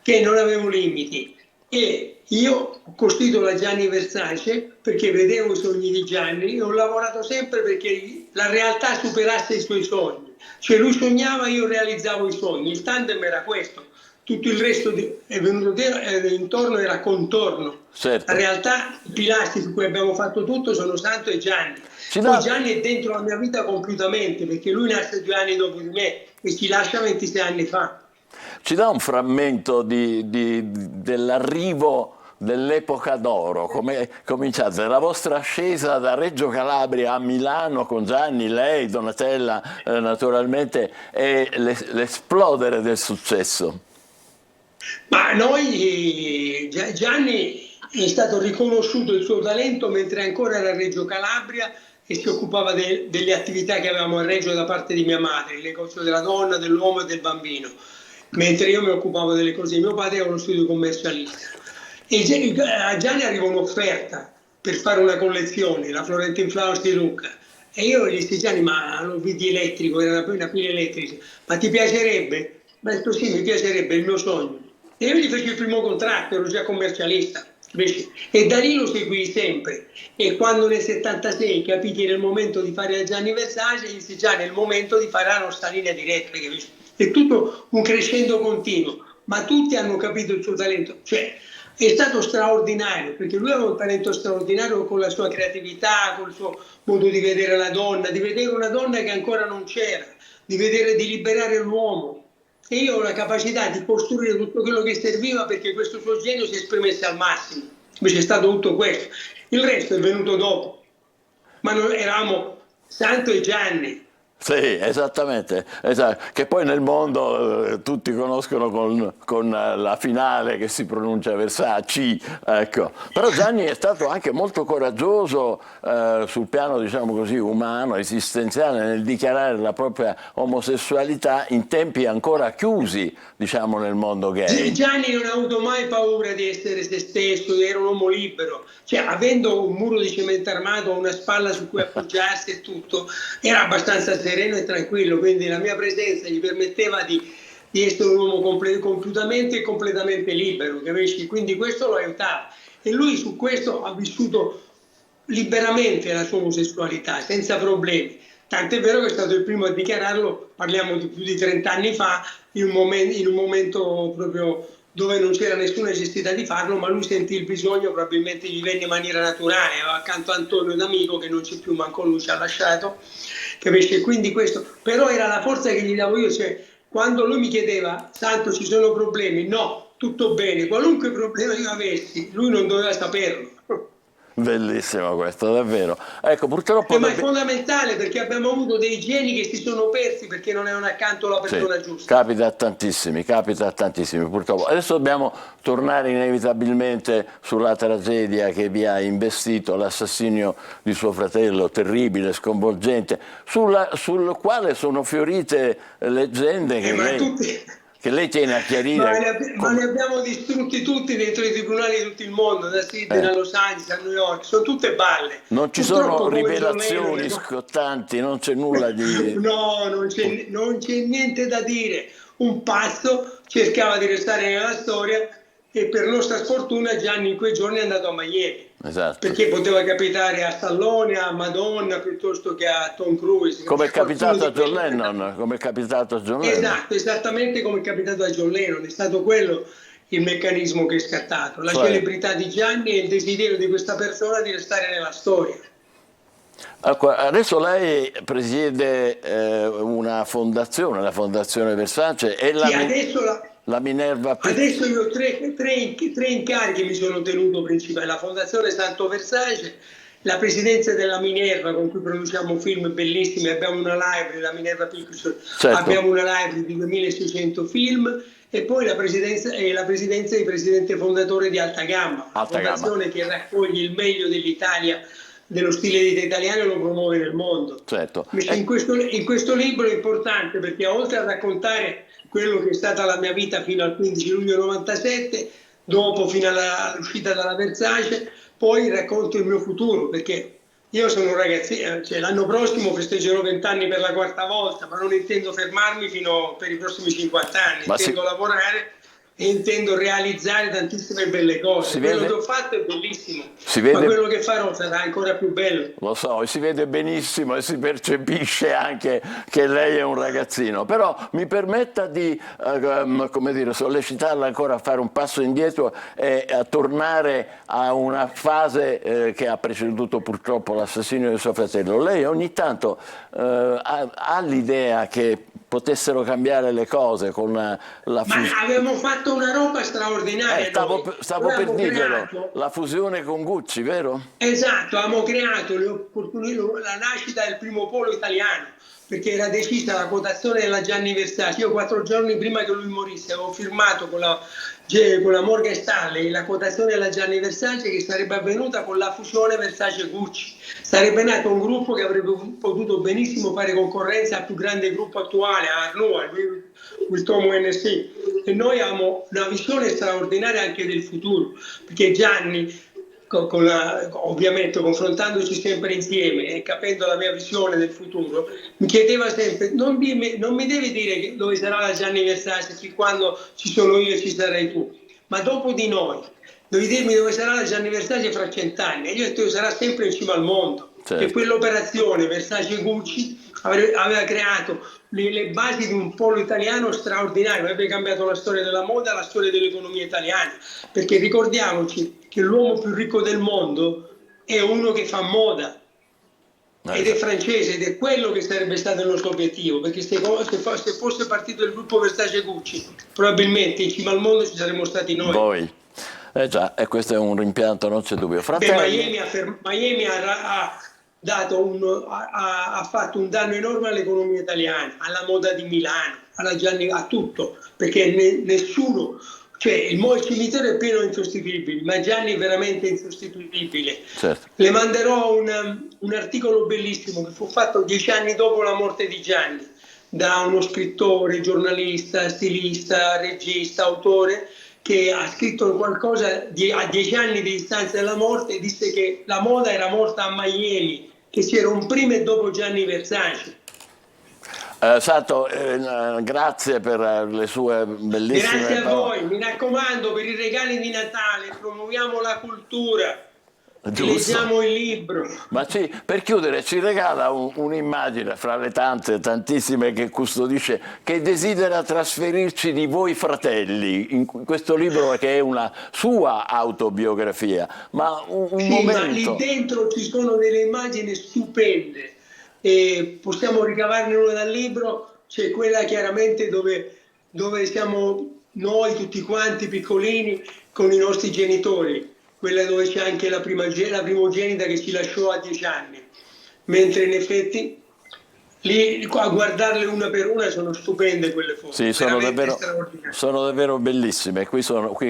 che non avevo limiti. E io ho costruito la Gianni Versace perché vedevo i sogni di Gianni e ho lavorato sempre perché la realtà superasse i suoi sogni. Cioè lui sognava, io realizzavo i sogni. Il tandem era questo. Tutto il resto è venuto intorno, era contorno. Certo. La realtà, i pilastri su cui abbiamo fatto tutto sono Santo e Gianni. Poi Gianni è dentro la mia vita compiutamente, perché lui nasce 2 anni dopo di me e ci lascia 26 anni fa. Ci dà un frammento dell'arrivo dell'epoca d'oro, come cominciate la vostra ascesa da Reggio Calabria a Milano con Gianni, lei, Donatella naturalmente, e l'esplodere del successo? Ma noi, Gianni è stato riconosciuto il suo talento mentre ancora era a Reggio Calabria e si occupava delle attività che avevamo a Reggio da parte di mia madre, il negozio della donna, dell'uomo e del bambino, mentre io mi occupavo delle cose di mio padre, ero uno studio commercialista. E a Gianni arriva un'offerta per fare una collezione, la Florentin Flowers di Lucca, e io gli dissi: Gianni, ma lo vedi elettrico, era una pila elettrica, ma ti piacerebbe? Ma ho detto sì, mi piacerebbe, è il mio sogno. E io gli feci il primo contratto, ero già commercialista, e da lì lo seguii sempre. E quando nel 76 capì che era il momento di fare la Gianni Versace, gli dissi: Gianni, è il momento di fare la nostra linea diretta. È tutto un crescendo continuo, ma tutti hanno capito il suo talento. Cioè, è stato straordinario, perché lui aveva un talento straordinario con la sua creatività, con il suo modo di vedere la donna, di vedere una donna che ancora non c'era, di liberare l'uomo. E io ho la capacità di costruire tutto quello che serviva perché questo suo genio si esprimesse al massimo. Invece è stato tutto questo. Il resto è venuto dopo. Ma noi eravamo Santo e Gianni. Sì, esattamente, che poi nel mondo tutti conoscono con la finale che si pronuncia Versace, ecco. Però Gianni è stato anche molto coraggioso sul piano, diciamo così, umano, esistenziale, nel dichiarare la propria omosessualità in tempi ancora chiusi, diciamo, nel mondo gay. Gianni non ha avuto mai paura di essere se stesso, era un uomo libero, cioè avendo un muro di cemento armato, una spalla su cui appoggiarsi e tutto, era abbastanza sereno e tranquillo, quindi la mia presenza gli permetteva di essere un uomo compiutamente e completamente libero, capisci? Quindi questo lo aiutava e lui su questo ha vissuto liberamente la sua omosessualità senza problemi, tant'è vero che è stato il primo a dichiararlo, parliamo di più di 30 anni fa, in un momento proprio dove non c'era nessuna necessità di farlo, ma lui sentì il bisogno, probabilmente gli venne in maniera naturale, aveva accanto a Antonio un amico che non c'è più, manco lui ci ha lasciato, capisci? Quindi questo, però era la forza che gli davo io, cioè quando lui mi chiedeva: Santo, ci sono problemi? No, tutto bene, qualunque problema io avessi, lui non doveva saperlo. Bellissimo questo, davvero. Ecco, purtroppo ma è fondamentale, perché abbiamo avuto dei geni che si sono persi perché non erano accanto alla persona giusta. Capita a tantissimi, purtroppo. Adesso dobbiamo tornare inevitabilmente sulla tragedia che vi ha investito, l'assassinio di suo fratello, terribile, sconvolgente, sul quale sono fiorite leggende che lei tiene a chiarire. Ma li abbiamo distrutti tutti dentro i tribunali di tutto il mondo, da Sydney a Los Angeles a New York, sono tutte balle. Non ci sono rivelazioni scottanti, non c'è nulla di... No, non c'è niente da dire. Un pazzo cercava di restare nella storia e per nostra sfortuna Gianni in quei giorni è andato a Miami. Esatto. Perché poteva capitare a Stallone, a Madonna, piuttosto che a Tom Cruise. Come è capitato a John Lennon. Esatto, esattamente come è capitato a John Lennon. È stato quello il meccanismo che è scattato. La celebrità di Gianni e il desiderio di questa persona di restare nella storia. Adesso lei presiede una fondazione, la Fondazione Versace, e la Minerva Piccoli. Adesso io ho tre incarichi mi sono tenuto principali: la Fondazione Santo Versace, la presidenza della Minerva, con cui produciamo film bellissimi, abbiamo una library, la Minerva Piccoli, abbiamo una library di 2600 film, e poi la presidenza di presidente fondatore di Alta Gamma, una fondazione che raccoglie il meglio dell'Italia, dello stile di vita italiano, e lo promuove nel mondo. Certo. In questo libro è importante perché, oltre a raccontare quello che è stata la mia vita fino al 15 luglio 97, dopo fino all'uscita dalla Versace, poi racconto il mio futuro, perché io sono un ragazzino, cioè l'anno prossimo festeggerò 20 anni per la 4ª volta, ma non intendo fermarmi per i prossimi 50 anni, intendo lavorare e intendo realizzare tantissime belle cose. Quello che ho fatto è bellissimo, ma quello che farò sarà ancora più bello. Lo so, si vede benissimo e si percepisce anche che lei è un ragazzino, però mi permetta di come dire, sollecitarla ancora a fare un passo indietro e a tornare a una fase che ha preceduto purtroppo l'assassinio del suo fratello. Lei ogni tanto ha l'idea che potessero cambiare le cose con la fusione. Ma avevamo fatto una roba straordinaria. Stavo per dirglielo, la fusione con Gucci, vero? Esatto, abbiamo creato la nascita del primo polo italiano, perché era decisa la quotazione della Gianni Versace. Io 4 giorni prima che lui morisse avevo firmato con la Morgan Stanley la quotazione della Gianni Versace, che sarebbe avvenuta con la fusione Versace-Gucci. Sarebbe nato un gruppo che avrebbe potuto benissimo fare concorrenza al più grande gruppo attuale, a Arnaud, a Louis Vuitton NC. E noi abbiamo una visione straordinaria anche del futuro, perché Gianni, ovviamente confrontandoci sempre insieme e capendo la mia visione del futuro, mi chiedeva sempre: non mi devi dire dove sarà la Gianni Versace fin quando ci sono io e ci sarai tu, ma dopo di noi devi dirmi dove sarà la Gianni Versace fra 100 anni. E io ho detto: sarà sempre in cima al mondo. Certo. E quell'operazione Versace-Gucci aveva creato le basi di un polo italiano straordinario, avrebbe cambiato la storia della moda, la storia dell'economia italiana, perché ricordiamoci che l'uomo più ricco del mondo è uno che fa moda, ed è francese, ed è quello che sarebbe stato il nostro obiettivo, perché se fosse partito il gruppo Versace-Gucci, probabilmente in cima al mondo ci saremmo stati noi. Voi. Già, e questo è un rimpianto, non c'è dubbio. Fratelli. Miami ha fatto un danno enorme all'economia italiana, alla moda di Milano, a tutto, perché nessuno, cioè il cimitero è pieno di insostituibili, ma Gianni è veramente insostituibile. Certo. Le manderò un articolo bellissimo che fu fatto 10 anni dopo la morte di Gianni, da uno scrittore, giornalista, stilista, regista, autore, che ha scritto qualcosa a 10 anni di distanza dalla morte, e disse che la moda era morta a Miami, che c'era un prima e dopo Gianni Versace. Santo, grazie per le sue bellissime Grazie a parole. voi, mi raccomando, per i regali di Natale promuoviamo la cultura. Leggiamo il libro. Ma per chiudere ci regala un'immagine fra le tantissime che custodisce, che desidera trasferirci di voi fratelli in questo libro, che è una sua autobiografia, ma un momento. Ma lì dentro ci sono delle immagini stupende e possiamo ricavarne una dal libro. C'è quella chiaramente dove siamo noi tutti quanti piccolini con i nostri genitori, quella dove c'è anche la primogenita che ci lasciò a 10 anni, mentre in effetti lì a guardarle una per una sono stupende quelle foto. Sì, sono davvero bellissime. Qui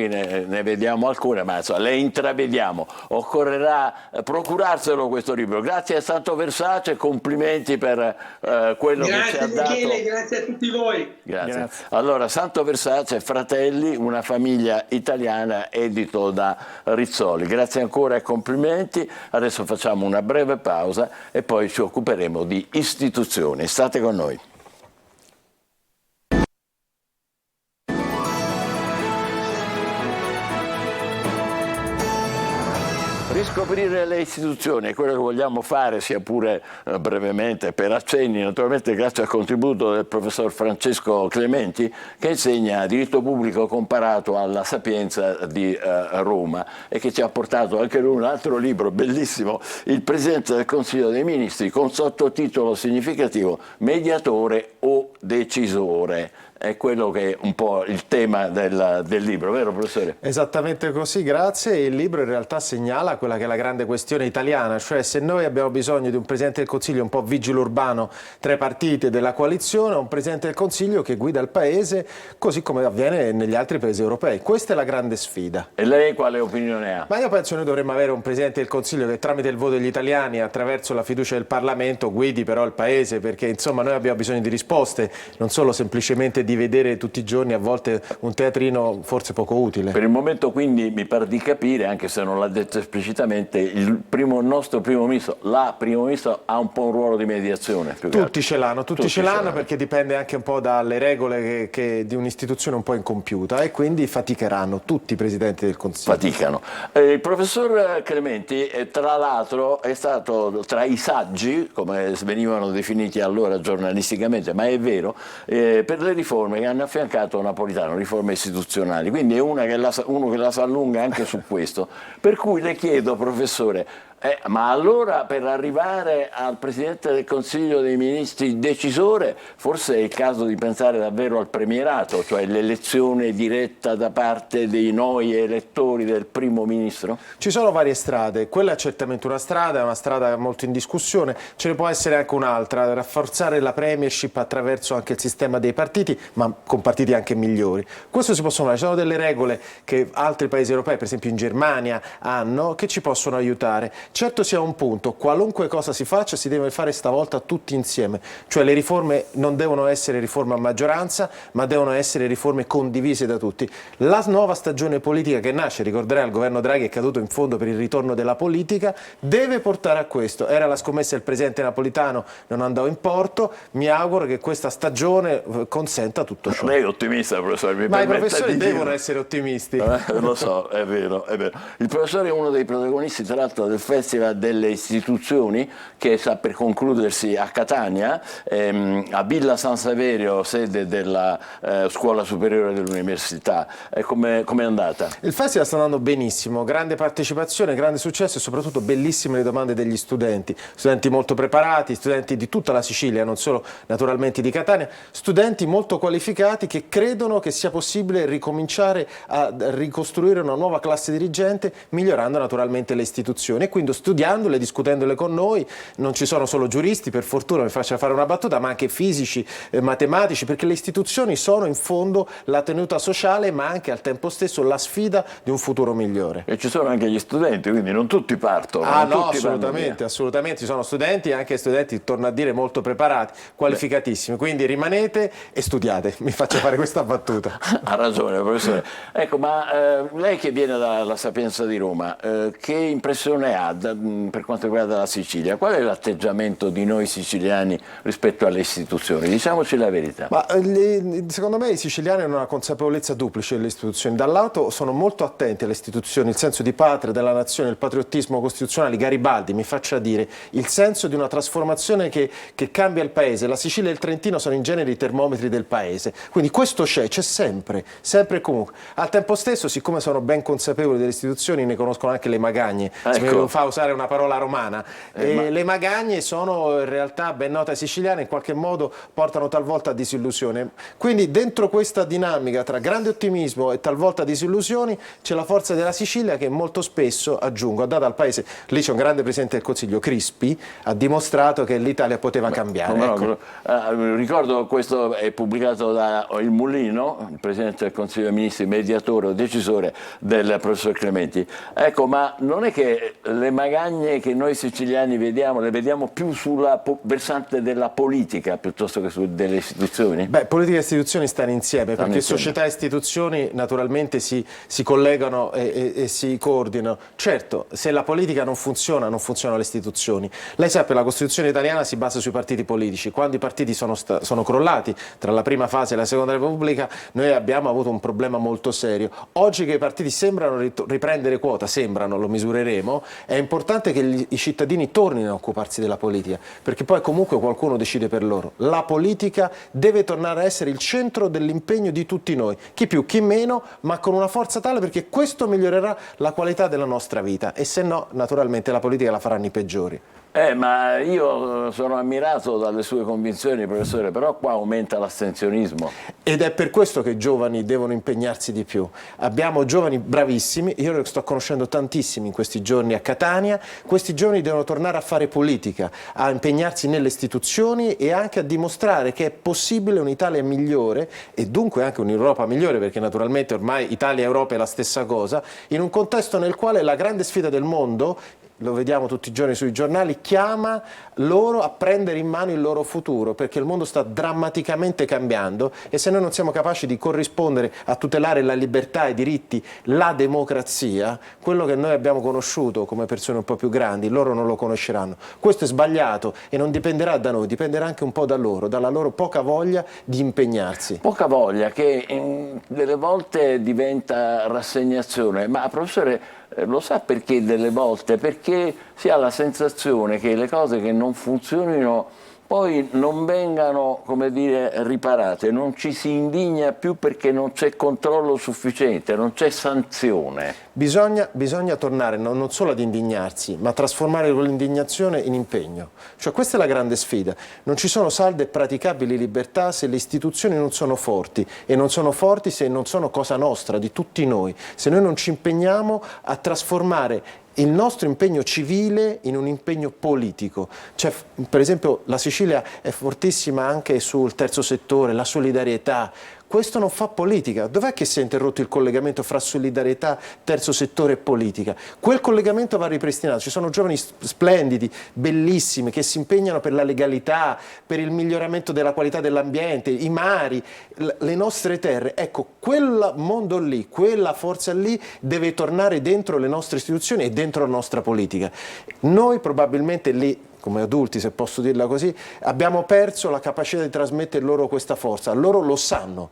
ne vediamo alcune, ma insomma, le intravediamo. Occorrerà procurarselo questo libro. Grazie a Santo Versace, complimenti per quello che ci ha dato. Grazie Michele, grazie a tutti voi. Grazie. Allora, Santo Versace, Fratelli, una famiglia italiana, edito da Rizzoli. Grazie ancora e complimenti. Adesso facciamo una breve pausa e poi ci occuperemo di istituzioni. State con noi. riscoprire le istituzioni è quello che vogliamo fare, sia pure brevemente, per accenni, naturalmente grazie al contributo del professor Francesco Clementi, che insegna diritto pubblico comparato alla Sapienza di Roma e che ci ha portato anche lui un altro libro bellissimo, Il Presidente del Consiglio dei Ministri, con sottotitolo significativo Mediatore o decisore. È quello che è un po' il tema del libro, vero professore? Esattamente così, grazie. Il libro in realtà segnala quella che è la grande questione italiana, cioè se noi abbiamo bisogno di un Presidente del Consiglio un po' vigile urbano tra i partiti della coalizione, un Presidente del Consiglio che guida il Paese così come avviene negli altri Paesi europei. Questa è la grande sfida. E lei quale opinione ha? Ma io penso che noi dovremmo avere un Presidente del Consiglio che tramite il voto degli italiani, attraverso la fiducia del Parlamento, guidi però il Paese, perché insomma noi abbiamo bisogno di risposte, non solo semplicemente di vedere tutti i giorni a volte un teatrino forse poco utile. Per il momento quindi mi pare di capire, anche se non l'ha detto esplicitamente, il nostro primo ministro, la primo ministro ha un po' un ruolo di mediazione. Tutti ce l'hanno, perché dipende anche un po' dalle regole di un'istituzione un po' incompiuta e quindi faticheranno tutti i presidenti del Consiglio. Faticano. Il professor Clementi tra l'altro è stato tra i saggi, come venivano definiti allora giornalisticamente, ma è vero, per le riforme che hanno affiancato Napolitano, riforme istituzionali, quindi è uno che la sa lunga anche su questo. Per cui le chiedo, professore, ma allora per arrivare al Presidente del Consiglio dei Ministri decisore forse è il caso di pensare davvero al premierato, cioè l'elezione diretta da parte dei noi elettori del primo ministro? Ci sono varie strade, quella è certamente una strada molto in discussione, ce ne può essere anche un'altra, rafforzare la premiership attraverso anche il sistema dei partiti, ma con partiti anche migliori. Questo si possono fare, ci sono delle regole che altri paesi europei, per esempio in Germania, hanno, che ci possono aiutare. Certo sia un punto, qualunque cosa si faccia si deve fare stavolta tutti insieme, cioè le riforme non devono essere riforme a maggioranza, ma devono essere riforme condivise da tutti. La nuova stagione politica che nasce, ricorderai il governo Draghi è caduto in fondo per il ritorno della politica, deve portare a questo. Era la scommessa del presidente Napolitano, non andò in porto, mi auguro che questa stagione consenta tutto ciò. Lei è ottimista, professore, ma i professori devono essere ottimisti. Lo so, è vero, è vero. Il professore è uno dei protagonisti tra l'altro del Festival delle Istituzioni che sta per concludersi a Catania, a Villa San Saverio, sede della Scuola Superiore dell'Università. Come è andata? Il festival sta andando benissimo, grande partecipazione, grande successo e soprattutto bellissime le domande degli studenti molto preparati, studenti di tutta la Sicilia, non solo naturalmente di Catania, studenti molto qualificati che credono che sia possibile ricominciare a ricostruire una nuova classe dirigente migliorando naturalmente le istituzioni e quindi studiandole, discutendole con noi. Non ci sono solo giuristi, per fortuna, mi faccia fare una battuta, ma anche fisici, matematici, perché le istituzioni sono in fondo la tenuta sociale ma anche al tempo stesso la sfida di un futuro migliore. E ci sono anche gli studenti, quindi non tutti partono. No, assolutamente, ci sono studenti e anche studenti, torno a dire, molto preparati, qualificatissimi, quindi rimanete e studiate, mi faccia fare questa battuta. Ha ragione, professore. Ecco, ma lei che viene dalla Sapienza di Roma, che impressione ha per quanto riguarda la Sicilia? Qual è l'atteggiamento di noi siciliani rispetto alle istituzioni? Diciamoci la verità. Ma secondo me i siciliani hanno una consapevolezza duplice delle istituzioni. Da un lato sono molto attenti alle istituzioni, il senso di patria, della nazione, il patriottismo costituzionale. Garibaldi, mi faccia dire, il senso di una trasformazione che cambia il paese. La Sicilia e il Trentino sono in genere i termometri del paese. Quindi questo c'è sempre e comunque. Al tempo stesso, siccome sono ben consapevoli delle istituzioni, ne conoscono anche le magagne. Se mi fa usare una parola romana. Le magagne sono in realtà ben note ai siciliani, in qualche modo portano talvolta a disillusione. Quindi dentro questa dinamica tra grande ottimismo e talvolta disillusioni c'è la forza della Sicilia che molto spesso, aggiungo, ha dato al paese, lì c'è un grande Presidente del Consiglio, Crispi, ha dimostrato che l'Italia poteva cambiare. Ricordo, questo è pubblicato da Il Mulino, il Presidente del Consiglio dei Ministri, mediatore o decisore del professor Clementi. Ecco, ma non è che le magagne che noi siciliani vediamo, le vediamo più sulla versante della politica piuttosto che delle istituzioni? Beh, politica e istituzioni stanno insieme, perché società e istituzioni naturalmente si collegano e si coordinano. Certo, se la politica non funzionano le istituzioni. Lei sa, la Costituzione italiana si basa sui partiti politici. Quando i partiti sono crollati, tra la prima fase e la seconda Repubblica, noi abbiamo avuto un problema molto serio. Oggi che i partiti sembrano riprendere quota, lo misureremo, è importante che i cittadini tornino a occuparsi della politica, perché poi comunque qualcuno decide per loro. La politica deve tornare a essere il centro dell'impegno di tutti noi, chi più, chi meno, ma con una forza tale perché questo migliorerà la qualità della nostra vita e se no, naturalmente, la politica la faranno i peggiori. Ma io sono ammirato dalle sue convinzioni, professore, però qua aumenta l'astensionismo. Ed è per questo che i giovani devono impegnarsi di più. Abbiamo giovani bravissimi, io ne sto conoscendo tantissimi in questi giorni a Catania, questi giovani devono tornare a fare politica, a impegnarsi nelle istituzioni e anche a dimostrare che è possibile un'Italia migliore e dunque anche un'Europa migliore, perché naturalmente ormai Italia e Europa è la stessa cosa, in un contesto nel quale la grande sfida del mondo, lo vediamo tutti i giorni sui giornali, chiama loro a prendere in mano il loro futuro, perché il mondo sta drammaticamente cambiando e se noi non siamo capaci di corrispondere a tutelare la libertà, i diritti, la democrazia, quello che noi abbiamo conosciuto come persone un po' più grandi, loro non lo conosceranno. Questo è sbagliato e non dipenderà da noi, dipenderà anche un po' da loro, dalla loro poca voglia di impegnarsi. Poca voglia che delle volte diventa rassegnazione, ma professore lo sa perché delle volte? Perché si ha la sensazione che le cose che non funzionino poi non vengano, come dire, riparate, non ci si indigna più perché non c'è controllo sufficiente, non c'è sanzione. Bisogna tornare non solo ad indignarsi, ma a trasformare quell'indignazione in impegno. Cioè questa è la grande sfida. Non ci sono salde e praticabili libertà se le istituzioni non sono forti e non sono forti se non sono cosa nostra, di tutti noi. Se noi non ci impegniamo a trasformare il nostro impegno civile in un impegno politico. Cioè, per esempio la Sicilia è fortissima anche sul terzo settore, la solidarietà. Questo non fa politica. Dov'è che si è interrotto il collegamento fra solidarietà, terzo settore e politica? Quel collegamento va ripristinato. Ci sono giovani splendidi, bellissimi, che si impegnano per la legalità, per il miglioramento della qualità dell'ambiente, i mari, le nostre terre. Ecco, quel mondo lì, quella forza lì deve tornare dentro le nostre istituzioni e dentro la nostra politica. Noi probabilmente lì, come adulti, se posso dirla così, abbiamo perso la capacità di trasmettere loro questa forza. Loro lo sanno.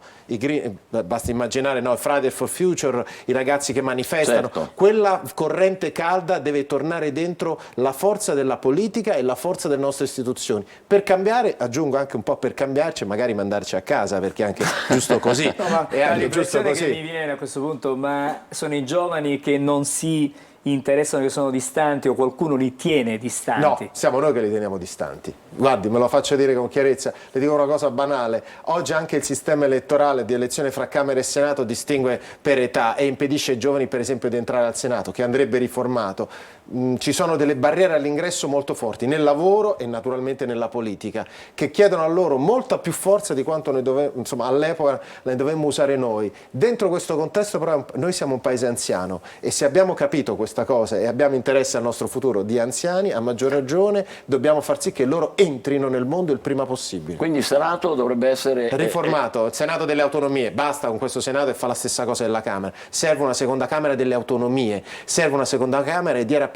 Basta immaginare, no, Friday for Future, i ragazzi che manifestano. Certo. Quella corrente calda deve tornare dentro la forza della politica e la forza delle nostre istituzioni. Per cambiare, aggiungo anche un po' per cambiarci e magari mandarci a casa, perché è anche giusto così. No, ma è anche giusto così. Che mi viene a questo punto, ma sono i giovani che non si interessano, che sono distanti o qualcuno li tiene distanti? No, siamo noi che li teniamo distanti. Guardi, me lo faccio dire con chiarezza, le dico una cosa banale. Oggi anche il sistema elettorale di elezione fra Camera e Senato distingue per età e impedisce ai giovani, per esempio, di entrare al Senato, che andrebbe riformato. Ci sono delle barriere all'ingresso molto forti nel lavoro e naturalmente nella politica, che chiedono a loro molta più forza di quanto all'epoca ne dovemmo usare noi. Dentro questo contesto però noi siamo un paese anziano e se abbiamo capito questa cosa e abbiamo interesse al nostro futuro di anziani, a maggior ragione dobbiamo far sì che loro entrino nel mondo il prima possibile. Quindi il Senato dovrebbe essere riformato, il Senato delle autonomie, basta con questo Senato e fa la stessa cosa della Camera. Serve una seconda Camera delle autonomie, serve una seconda Camera di rappresentanza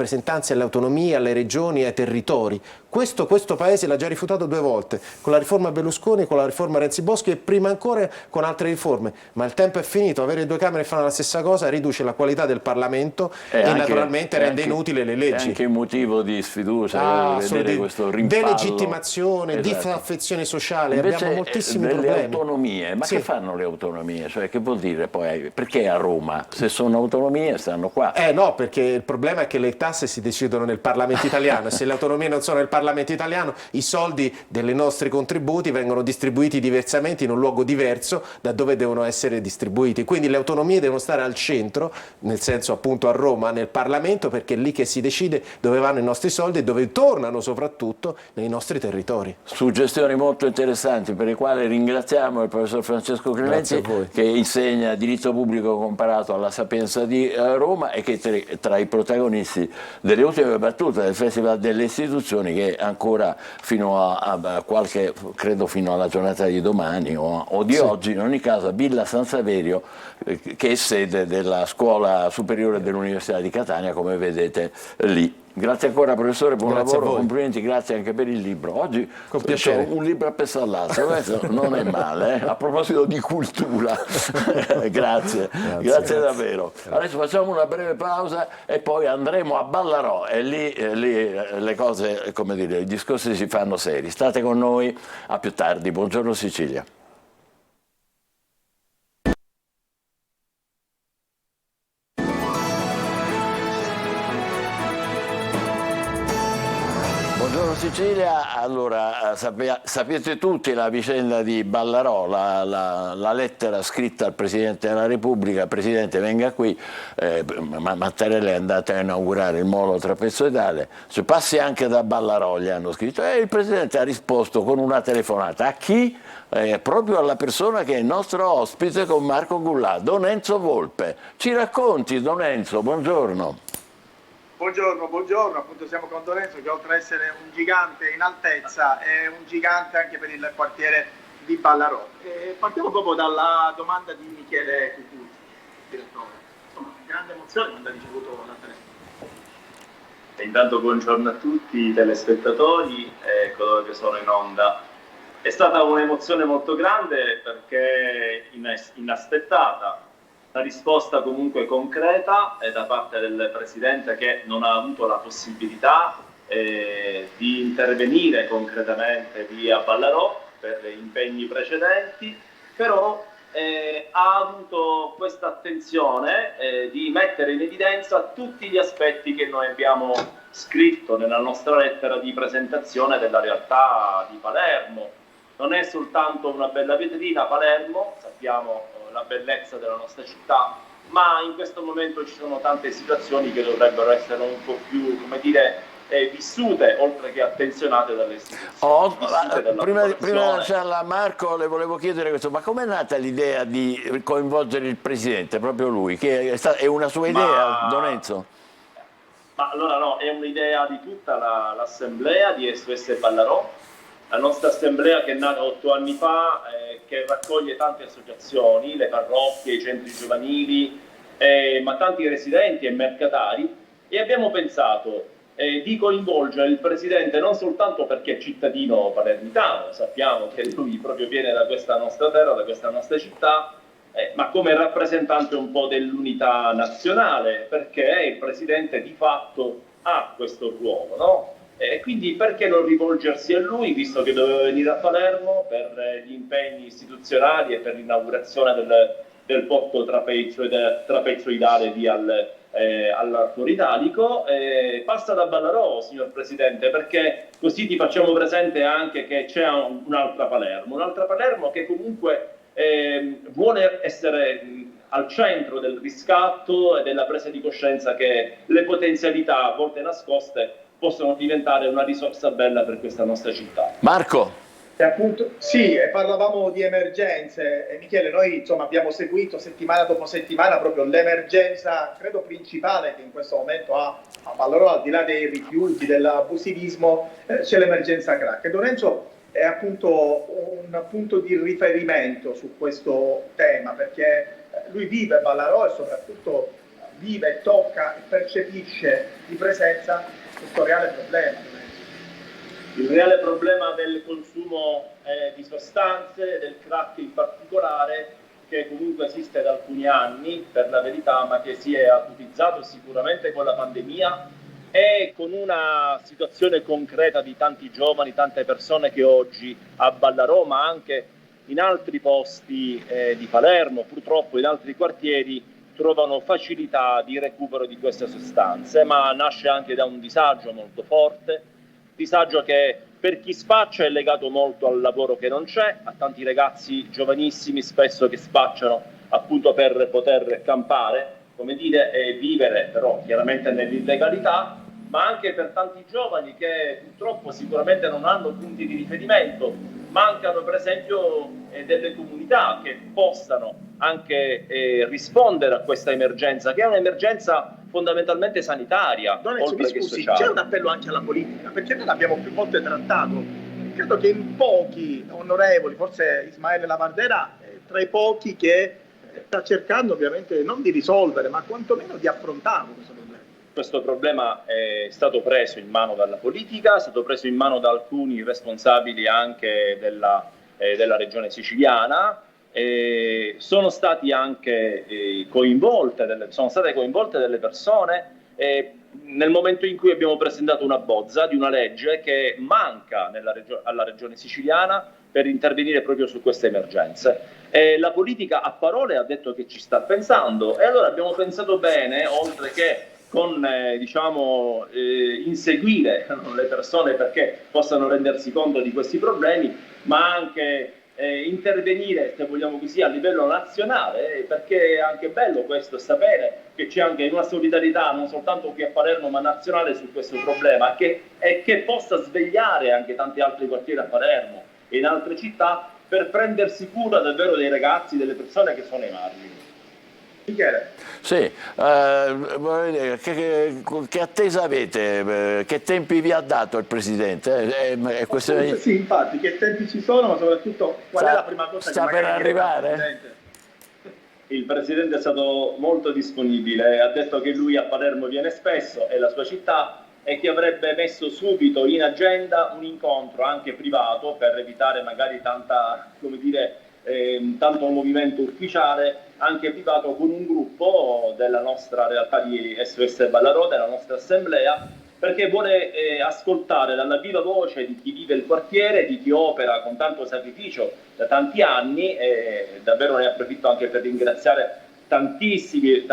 alle autonomie, alle regioni e ai territori. Questo Paese l'ha già rifiutato 2 volte, con la riforma Berlusconi, con la riforma Renzi-Boschi e prima ancora con altre riforme. Ma il tempo è finito, avere 2 Camere che fanno la stessa cosa riduce la qualità del Parlamento e naturalmente rende inutile le leggi. È anche un motivo di sfiducia, vedere questo rimpallo. Delegittimazione, disaffezione sociale, invece, abbiamo moltissimi delle problemi. Autonomie, ma sì. Che fanno le autonomie? Cioè, che vuol dire poi? Perché a Roma? Se sono autonomie stanno qua. No, perché il problema è che le tasse si decidono nel Parlamento italiano e se le autonomie non sono nel Parlamento italiano, i soldi dei nostri contributi vengono distribuiti diversamente in un luogo diverso da dove devono essere distribuiti. Quindi le autonomie devono stare al centro, nel senso appunto a Roma, nel Parlamento, perché è lì che si decide dove vanno i nostri soldi e dove tornano soprattutto nei nostri territori. Suggestioni molto interessanti per le quali ringraziamo il professor Francesco Clementi, che insegna diritto pubblico comparato alla Sapienza di Roma e che tra i protagonisti delle ultime battute del Festival delle Istituzioni, che ancora fino a qualche, credo fino alla giornata di domani o di oggi, in ogni caso a Villa San Saverio, che è sede della Scuola Superiore dell'Università di Catania. Catania, come vedete lì. Grazie ancora professore, buon lavoro, complimenti, grazie anche per il libro. Oggi c'è un libro a Pessallazzo, questo non è male, a proposito di cultura. Grazie davvero. Grazie. Adesso facciamo una breve pausa e poi andremo a Ballarò e lì le cose, come dire, i discorsi si fanno seri. State con noi, a più tardi, buongiorno Sicilia. Buongiorno Sicilia, allora sapete tutti la vicenda di Ballarò, la lettera scritta al Presidente della Repubblica: Presidente venga qui, Mattarella è andata a inaugurare il molo trapezoidale, cioè, passi anche da Ballarò, gli hanno scritto, e il Presidente ha risposto con una telefonata, a chi? Proprio alla persona che è il nostro ospite con Marco Gullà, Don Enzo Volpe. Ci racconti, Don Enzo, buongiorno. Buongiorno, appunto siamo con Don Enzo che oltre ad essere un gigante in altezza è un gigante anche per il quartiere di Ballarò. Partiamo proprio dalla domanda di Michele Cucuzzi, direttore. Insomma, grande emozione quando ha ricevuto la telefonata. Intanto buongiorno a tutti i telespettatori e coloro che sono in onda. È stata un'emozione molto grande perché inaspettata. Una risposta comunque concreta da parte del Presidente, che non ha avuto la possibilità di intervenire concretamente via Ballarò per impegni precedenti, però ha avuto questa attenzione di mettere in evidenza tutti gli aspetti che noi abbiamo scritto nella nostra lettera di presentazione della realtà di Palermo. Non è soltanto una bella vetrina Palermo, sappiamo la bellezza della nostra città, ma in questo momento ci sono tante situazioni che dovrebbero essere un po' più, come dire, vissute oltre che attenzionate dalle istituzioni. Prima di lasciarla a Marco le volevo chiedere questo, ma com'è nata l'idea di coinvolgere il Presidente, proprio lui? Che è una sua idea, Don Enzo? Ma allora no, è un'idea di tutta l'assemblea di SOS Ballarò. La nostra assemblea, che è nata 8 anni fa, che raccoglie tante associazioni, le parrocchie, i centri giovanili, ma tanti residenti e mercatari, e abbiamo pensato di coinvolgere il Presidente non soltanto perché è cittadino palermitano, sappiamo che lui proprio viene da questa nostra terra, da questa nostra città, ma come rappresentante un po' dell'unità nazionale, perché il Presidente di fatto ha questo ruolo, no? E quindi perché non rivolgersi a lui, visto che doveva venire a Palermo per gli impegni istituzionali e per l'inaugurazione del porto trapezoidale via all'Arco Italico. Passa da Ballarò, signor Presidente, perché così ti facciamo presente anche che c'è un'altra Palermo che comunque vuole essere al centro del riscatto e della presa di coscienza che le potenzialità a volte nascoste possono diventare una risorsa bella per questa nostra città. Marco. Appunto, sì, parlavamo di emergenze e Michele, noi insomma abbiamo seguito settimana dopo settimana proprio l'emergenza, credo principale che in questo momento ha a Ballarò, al di là dei rifiuti, dell'abusivismo, c'è l'emergenza crack. Don Enzo è appunto un punto di riferimento su questo tema, perché lui vive Ballarò e soprattutto vive, tocca e percepisce di presenza questo reale problema. Il reale problema del consumo di sostanze, del crack in particolare, che comunque esiste da alcuni anni, per la verità, ma che si è acutizzato sicuramente con la pandemia e con una situazione concreta di tanti giovani, tante persone che oggi a Ballarò, ma anche in altri posti di Palermo, purtroppo in altri quartieri, trovano facilità di recupero di queste sostanze, ma nasce anche da un disagio molto forte, disagio che per chi spaccia è legato molto al lavoro che non c'è, a tanti ragazzi giovanissimi spesso che spacciano appunto per poter campare, come dire, e vivere però chiaramente nell'illegalità, ma anche per tanti giovani che purtroppo sicuramente non hanno punti di riferimento, mancano per esempio delle comunità che possano anche rispondere a questa emergenza, che è un'emergenza fondamentalmente sanitaria, oltre che sociale. C'è un appello anche alla politica, perché noi l'abbiamo più volte trattato. Credo che in pochi onorevoli, forse Ismaele Lavardera è tra i pochi che sta cercando ovviamente non di risolvere, ma quantomeno di affrontare questo problema. questo problema è stato preso in mano dalla politica, è stato preso in mano da alcuni responsabili anche della regione siciliana. Sono state anche coinvolte delle persone nel momento in cui abbiamo presentato una bozza di una legge che manca alla regione siciliana per intervenire proprio su queste emergenze. La politica a parole ha detto che ci sta pensando, e allora abbiamo pensato bene, oltre che con inseguire le persone perché possano rendersi conto di questi problemi, ma anche intervenire, se vogliamo così, a livello nazionale, perché è anche bello questo, sapere che c'è anche una solidarietà non soltanto qui a Palermo ma nazionale su questo problema, e che possa svegliare anche tanti altri quartieri a Palermo e in altre città per prendersi cura davvero dei ragazzi, delle persone che sono ai margini. Michele. Sì, che attesa avete? Che tempi vi ha dato il Presidente? Sì, infatti, che tempi ci sono, ma soprattutto qual è la prima cosa sta che per arrivare? Il Presidente è stato molto disponibile, ha detto che lui a Palermo viene spesso, è la sua città, e che avrebbe messo subito in agenda un incontro anche privato per evitare magari tanto movimento ufficiale, anche privato, con un gruppo della nostra realtà di SOS Ballarò, della nostra assemblea, perché vuole ascoltare dalla viva voce di chi vive il quartiere, di chi opera con tanto sacrificio da tanti anni, e davvero ne approfitto anche per ringraziare tantissimi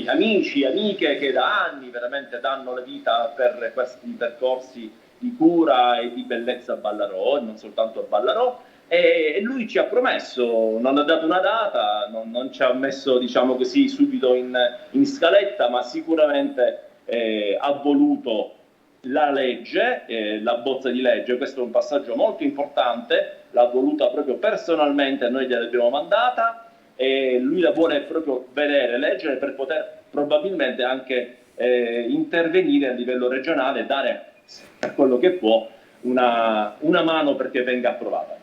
amici, amiche che da anni veramente danno la vita per questi percorsi di cura e di bellezza a Ballarò, non soltanto a Ballarò. E lui ci ha promesso, non ha dato una data, non ci ha messo, diciamo così, subito in scaletta, ma sicuramente ha voluto la legge, la bozza di legge. Questo è un passaggio molto importante, l'ha voluta proprio personalmente, noi gliel'abbiamo mandata, e lui la vuole proprio vedere, leggere, per poter probabilmente anche intervenire a livello regionale e dare, per quello che può, una mano perché venga approvata.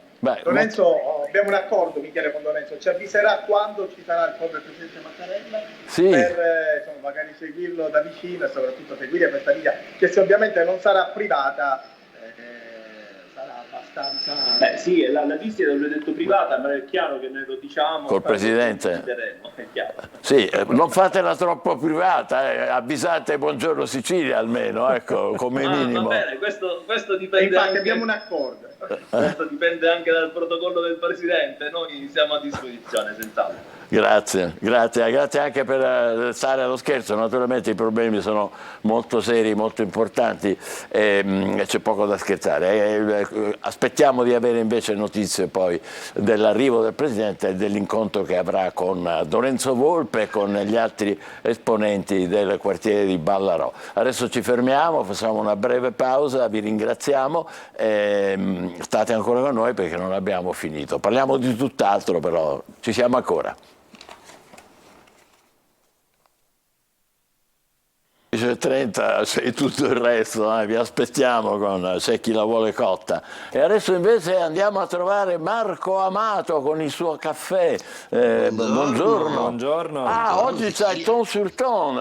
Lorenzo, abbiamo un accordo, Michele, con Lorenzo, ci avviserà quando ci sarà il povero Presidente Mattarella, sì, per magari seguirlo da vicino e soprattutto seguire questa via, che se ovviamente non sarà privata, sarà abbastanza... sì, la visita l'ho detto privata, ma è chiaro che noi lo diciamo col Presidente. È chiaro. Sì, non fatela troppo privata, avvisate Buongiorno Sicilia almeno, ecco, come minimo. Va bene, questo dipende. Infatti anche... abbiamo un accordo. Questo dipende anche dal protocollo del Presidente, noi siamo a disposizione, senz'altro. Grazie anche per stare allo scherzo. Naturalmente i problemi sono molto seri, molto importanti, e c'è poco da scherzare. Aspettiamo di avere invece notizie poi dell'arrivo del Presidente e dell'incontro che avrà con Lorenzo Volpe e con gli altri esponenti del quartiere di Ballarò. Adesso ci fermiamo, facciamo una breve pausa, vi ringraziamo, state ancora con noi perché non abbiamo finito. Parliamo di tutt'altro, però ci siamo ancora. 10:30 c'è tutto il resto, vi aspettiamo con C'è chi la vuole cotta. E adesso invece andiamo a trovare Marco Amato con il suo caffè. Buongiorno. Buongiorno. Oggi c'è il ton sul ton,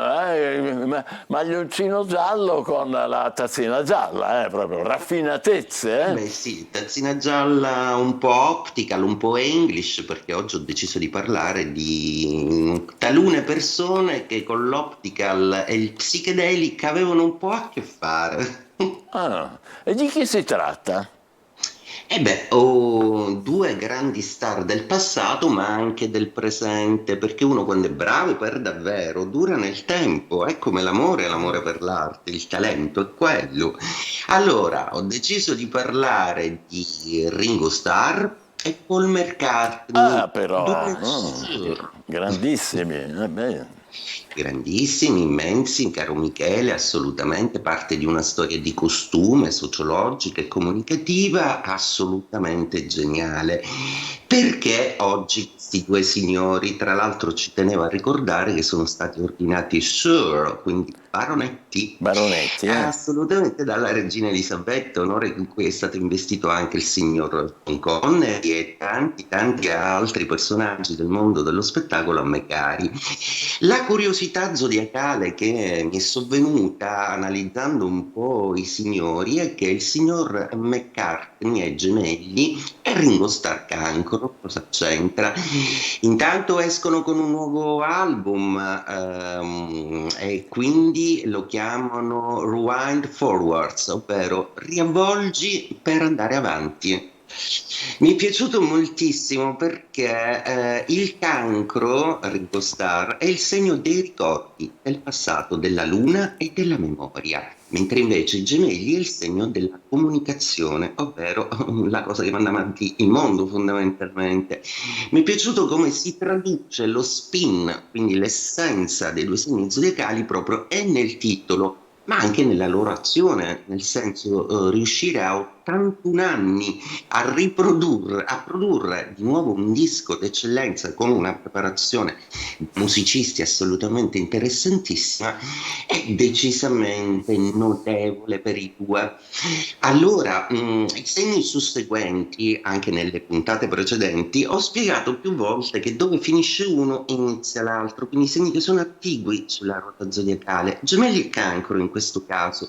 maglioncino giallo con la tazzina gialla, proprio raffinatezze. Beh sì, tazzina gialla un po' optical, un po' English, perché oggi ho deciso di parlare di talune persone che con l'optical e il psychedelic avevano un po' a che fare. E di chi si tratta? Due grandi star del passato, ma anche del presente, perché uno quando è bravo per davvero dura nel tempo, è come l'amore per l'arte, il talento è quello. Allora, ho deciso di parlare di Ringo Starr e Paul McCartney. Grandissimi. Grandissimi, immensi, caro Michele, assolutamente parte di una storia di costume, sociologica e comunicativa assolutamente geniale. Perché oggi questi due signori, tra l'altro ci tenevo a ricordare che sono stati ordinati Sir, quindi baronetti, assolutamente dalla regina Elisabetta, onore con cui è stato investito anche il signor Sean Connery e tanti altri personaggi del mondo dello spettacolo a me cari. La curiosità curiosità zodiacale che mi è sovvenuta analizzando un po' i signori è che il signor McCartney è Gemelli e Ringo Starr Cancro. Cosa c'entra? Intanto escono con un nuovo album e quindi lo chiamano Rewind Forwards, ovvero riavvolgi per andare avanti. Mi è piaciuto moltissimo perché il Cancro, Ringo Starr, è il segno dei ricordi, del passato, della luna e della memoria, mentre invece i Gemelli è il segno della comunicazione, ovvero la cosa che manda avanti il mondo fondamentalmente. Mi è piaciuto come si traduce lo spin, quindi l'essenza dei due segni zodiacali proprio è nel titolo, ma anche nella loro azione, nel senso riuscire a 81 anni a produrre di nuovo un disco d'eccellenza con una preparazione di musicisti assolutamente interessantissima è decisamente notevole per i due. Allora, i segni susseguenti, anche nelle puntate precedenti, ho spiegato più volte che dove finisce uno inizia l'altro, quindi i segni che sono attigui sulla ruota zodiacale, Gemelli e Cancro in questo caso.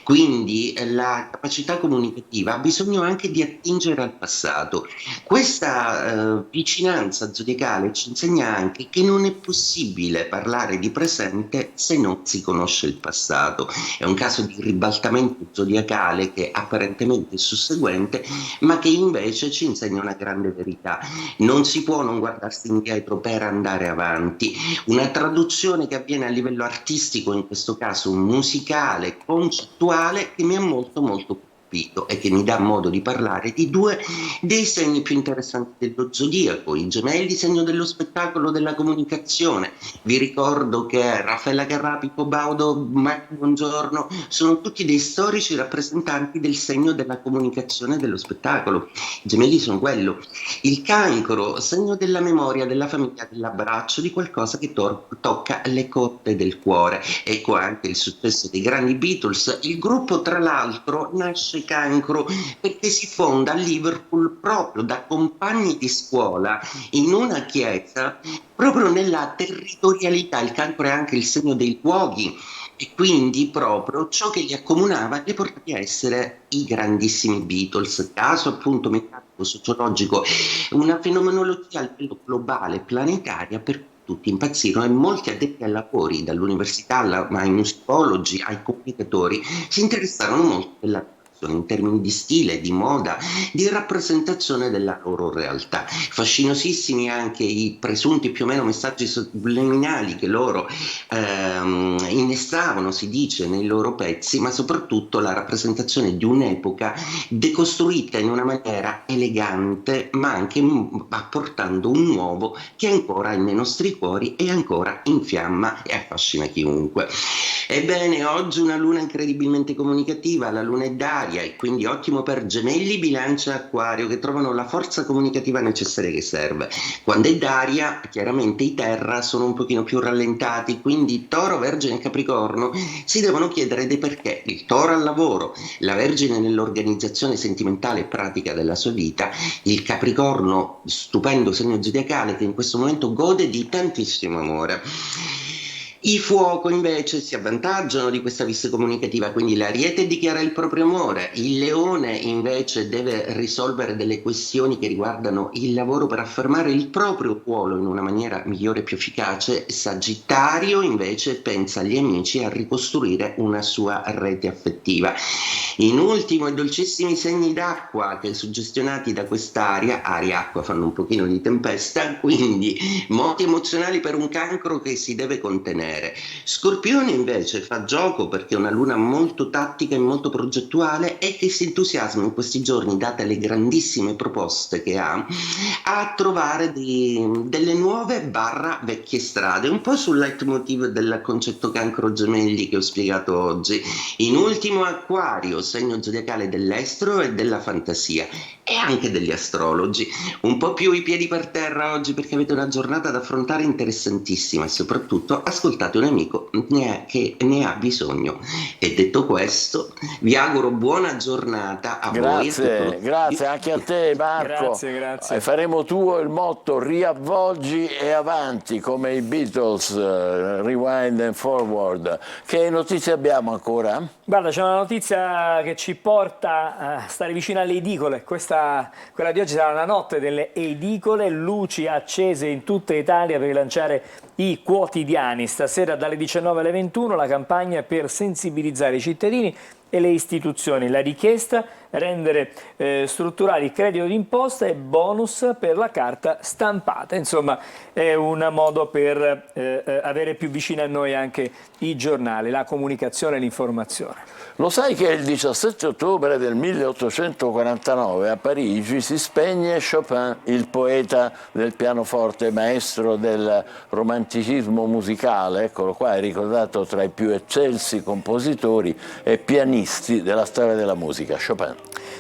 Quindi la capacità comunicativa ha bisogno anche di attingere al passato. Questa vicinanza zodiacale ci insegna anche che non è possibile parlare di presente se non si conosce il passato. È un caso di ribaltamento zodiacale che apparentemente è susseguente, ma che invece ci insegna una grande verità. Non si può non guardarsi indietro per andare avanti. Una traduzione che avviene a livello artistico, in questo caso musicale, concettuale, che mi ha molto colpito e che mi dà modo di parlare di due dei segni più interessanti dello zodiaco, i Gemelli, segno dello spettacolo, della comunicazione. Vi ricordo che Raffaella Carrà, Pippo Baudo, Marco Bongiorno sono tutti dei storici rappresentanti del segno della comunicazione e dello spettacolo. I Gemelli sono quello. Il Cancro, segno della memoria, della famiglia, dell'abbraccio, di qualcosa che tocca le corde del cuore. Ecco anche il successo dei grandi Beatles. Il gruppo, tra l'altro, nasce Cancro perché si fonda a Liverpool proprio da compagni di scuola in una chiesa, proprio nella territorialità. Il Cancro è anche il segno dei luoghi e quindi proprio ciò che li accomunava li portava a essere i grandissimi Beatles. Caso appunto meccanico, sociologico, una fenomenologia a livello globale, planetaria, per cui tutti impazzirono e molti addetti ai lavori, dall'università ai musicologi, ai comunicatori, si interessarono molto della in termini di stile, di moda, di rappresentazione della loro realtà. Fascinosissimi anche i presunti più o meno messaggi subliminali che loro innestavano, si dice, nei loro pezzi, ma soprattutto la rappresentazione di un'epoca decostruita in una maniera elegante, ma anche apportando un nuovo che ancora è nei nostri cuori e ancora infiamma e affascina chiunque. Ebbene, oggi una luna incredibilmente comunicativa, la luna è d'aria e quindi ottimo per Gemelli, Bilancia e Acquario, che trovano la forza comunicativa necessaria che serve. Quando è d'aria, chiaramente i terra sono un pochino più rallentati, quindi Toro, Vergine e Capricorno si devono chiedere dei perché. Il Toro al lavoro, la Vergine nell'organizzazione sentimentale e pratica della sua vita, il Capricorno, stupendo segno zodiacale che in questo momento gode di tantissimo amore. I Fuoco invece si avvantaggiano di questa vista comunicativa, quindi l'Ariete dichiara il proprio amore, il Leone invece deve risolvere delle questioni che riguardano il lavoro per affermare il proprio ruolo in una maniera migliore e più efficace, Sagittario invece pensa agli amici a ricostruire una sua rete affettiva. In ultimo i dolcissimi segni d'acqua che suggestionati da quest'aria, aria-acqua fanno un pochino di tempesta, quindi moti emozionali per un Cancro che si deve contenere. Scorpione invece fa gioco perché è una luna molto tattica e molto progettuale e che si entusiasma in questi giorni, date le grandissime proposte che ha, a trovare delle nuove vecchie strade, un po' sul leitmotiv del concetto Cancro Gemelli che ho spiegato oggi. In ultimo Acquario, segno zodiacale dell'estero e della fantasia e anche degli astrologi. Un po' più i piedi per terra oggi perché avete una giornata da affrontare interessantissima e soprattutto ascoltate ascoltate un amico che ne ha bisogno. E detto questo, vi auguro buona giornata a voi. Grazie anche a te, Marco. Grazie. Faremo tuo il motto: riavvolgi e avanti, come i Beatles, rewind and forward. Che notizie abbiamo ancora? Guarda, c'è una notizia che ci porta a stare vicino alle edicole. Quella di oggi sarà la notte delle edicole, luci accese in tutta Italia per rilanciare i quotidiani. Stasera dalle 19 alle 21 la campagna per sensibilizzare i cittadini e le istituzioni. La richiesta: rendere strutturali il credito d'imposta e bonus per la carta stampata. Insomma, è un modo per avere più vicino a noi anche i giornali, la comunicazione e l'informazione. Lo sai che il 17 ottobre del 1849 a Parigi si spegne Chopin, il poeta del pianoforte, maestro del romanticismo musicale, eccolo qua, è ricordato tra i più eccelsi compositori e pianisti della storia della musica, Chopin.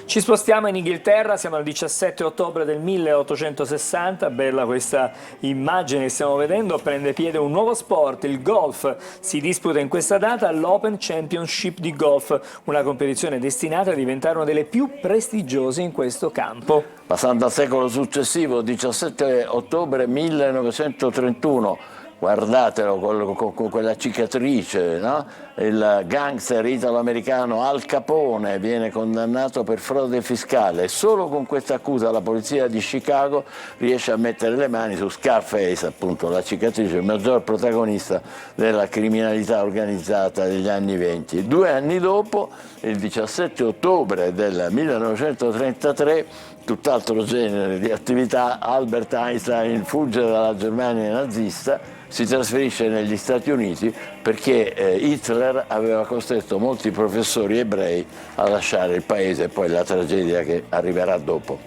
Ci spostiamo in Inghilterra, siamo al 17 ottobre del 1860, bella questa immagine che stiamo vedendo, prende piede un nuovo sport, il golf. Si disputa in questa data l'Open Championship di golf, una competizione destinata a diventare una delle più prestigiose in questo campo. Passando al secolo successivo, 17 ottobre 1931, guardatelo con quella cicatrice, no? Il gangster italo-americano Al Capone viene condannato per frode fiscale e solo con questa accusa la polizia di Chicago riesce a mettere le mani su Scarface, appunto la cicatrice, il maggior protagonista della criminalità organizzata degli anni 20. 2 anni dopo, il 17 ottobre del 1933, tutt'altro genere di attività, Albert Einstein fugge dalla Germania nazista, si trasferisce negli Stati Uniti perché Hitler aveva costretto molti professori ebrei a lasciare il paese, e poi la tragedia che arriverà dopo.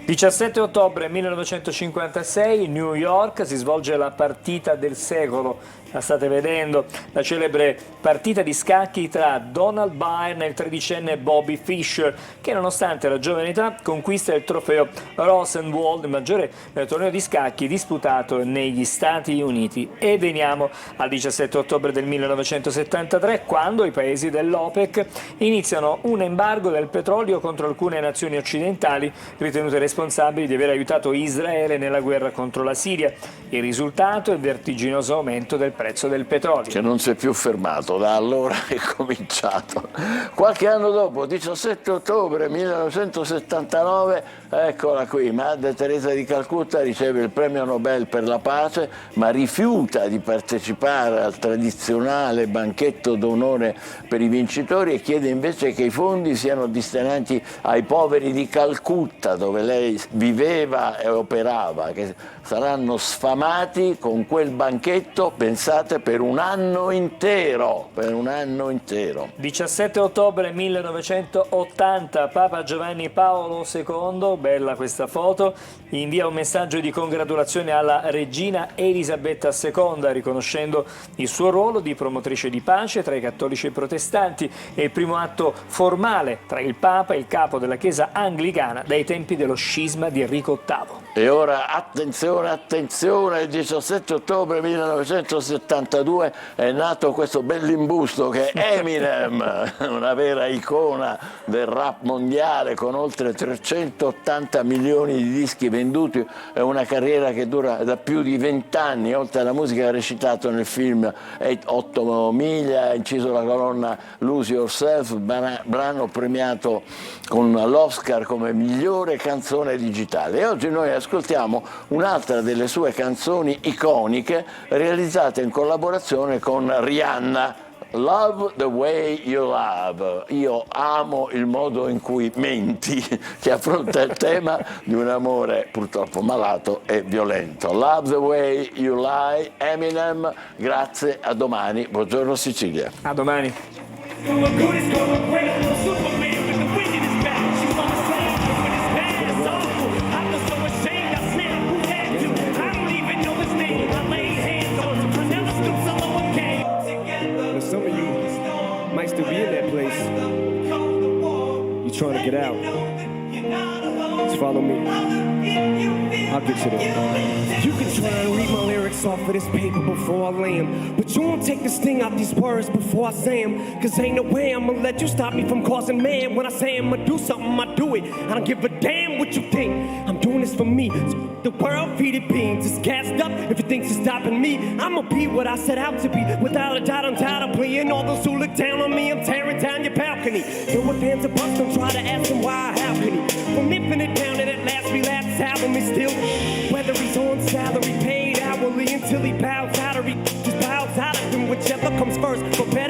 17 ottobre 1956, New York, si svolge la partita del secolo. La state vedendo, la celebre partita di scacchi tra Donald Byrne e il 13enne Bobby Fischer, che nonostante la giovane età conquista il trofeo Rosenwald, il maggiore torneo di scacchi disputato negli Stati Uniti. E veniamo al 17 ottobre del 1973, quando i paesi dell'OPEC iniziano un embargo del petrolio contro alcune nazioni occidentali ritenute responsabili di aver aiutato Israele nella guerra contro la Siria. Il risultato è il vertiginoso aumento del prezzo del petrolio, che non si è più fermato, da allora è cominciato. Qualche anno dopo, 17 ottobre 1979, eccola qui, Madre Teresa di Calcutta riceve il premio Nobel per la pace, ma rifiuta di partecipare al tradizionale banchetto d'onore per i vincitori e chiede invece che i fondi siano destinati ai poveri di Calcutta, dove lei viveva e operava, che saranno sfamati con quel banchetto, pensate, per un anno intero, 17 ottobre 1980, Papa Giovanni Paolo II, bella questa foto, invia un messaggio di congratulazione alla regina Elisabetta II, riconoscendo il suo ruolo di promotrice di pace tra i cattolici e i protestanti. È il primo atto formale tra il Papa e il capo della Chiesa anglicana dai tempi dello scisma di Enrico VIII. E ora attenzione, il 17 ottobre 1972 è nato questo bell'imbusto che è Eminem, una vera icona del rap mondiale con oltre 380 milioni di dischi venduti e una carriera che dura da più di 20 anni. Oltre alla musica ha recitato nel film 8 miglia, ha inciso la colonna Lose Yourself, brano premiato con l'Oscar come migliore canzone digitale. E oggi noi ascoltiamo un'altra delle sue canzoni iconiche realizzate in collaborazione con Rihanna, Love the Way You Love, io amo il modo in cui menti, che affronta il tema di un amore purtroppo malato e violento. Love the Way You Lie, Eminem, grazie, a domani, buongiorno Sicilia. A domani. Might still be in that place. You're trying to get out. Just follow me. I'll get you there. You can try and read my lyrics off of this paper before I lay 'em, but you won't take the sting out these words before I say 'em. Cause ain't no way I'ma let you stop me from causing man. When I say I'ma do something, I do it. I don't give a damn what you think. I'm doing this for me. The world feed it beans. It's gassed up. If it thinks it's stopping me, I'ma be what I set out to be. Without a doubt, undoubtedly. And all those who look down on me, I'm tearing down your balcony. So if fans are bust, don't try to ask him why, how can he? From Infinite down to that last relapse album is still. Whether he's on salary, paid hourly, until he bows out or he just bows out of him, whichever comes first. For better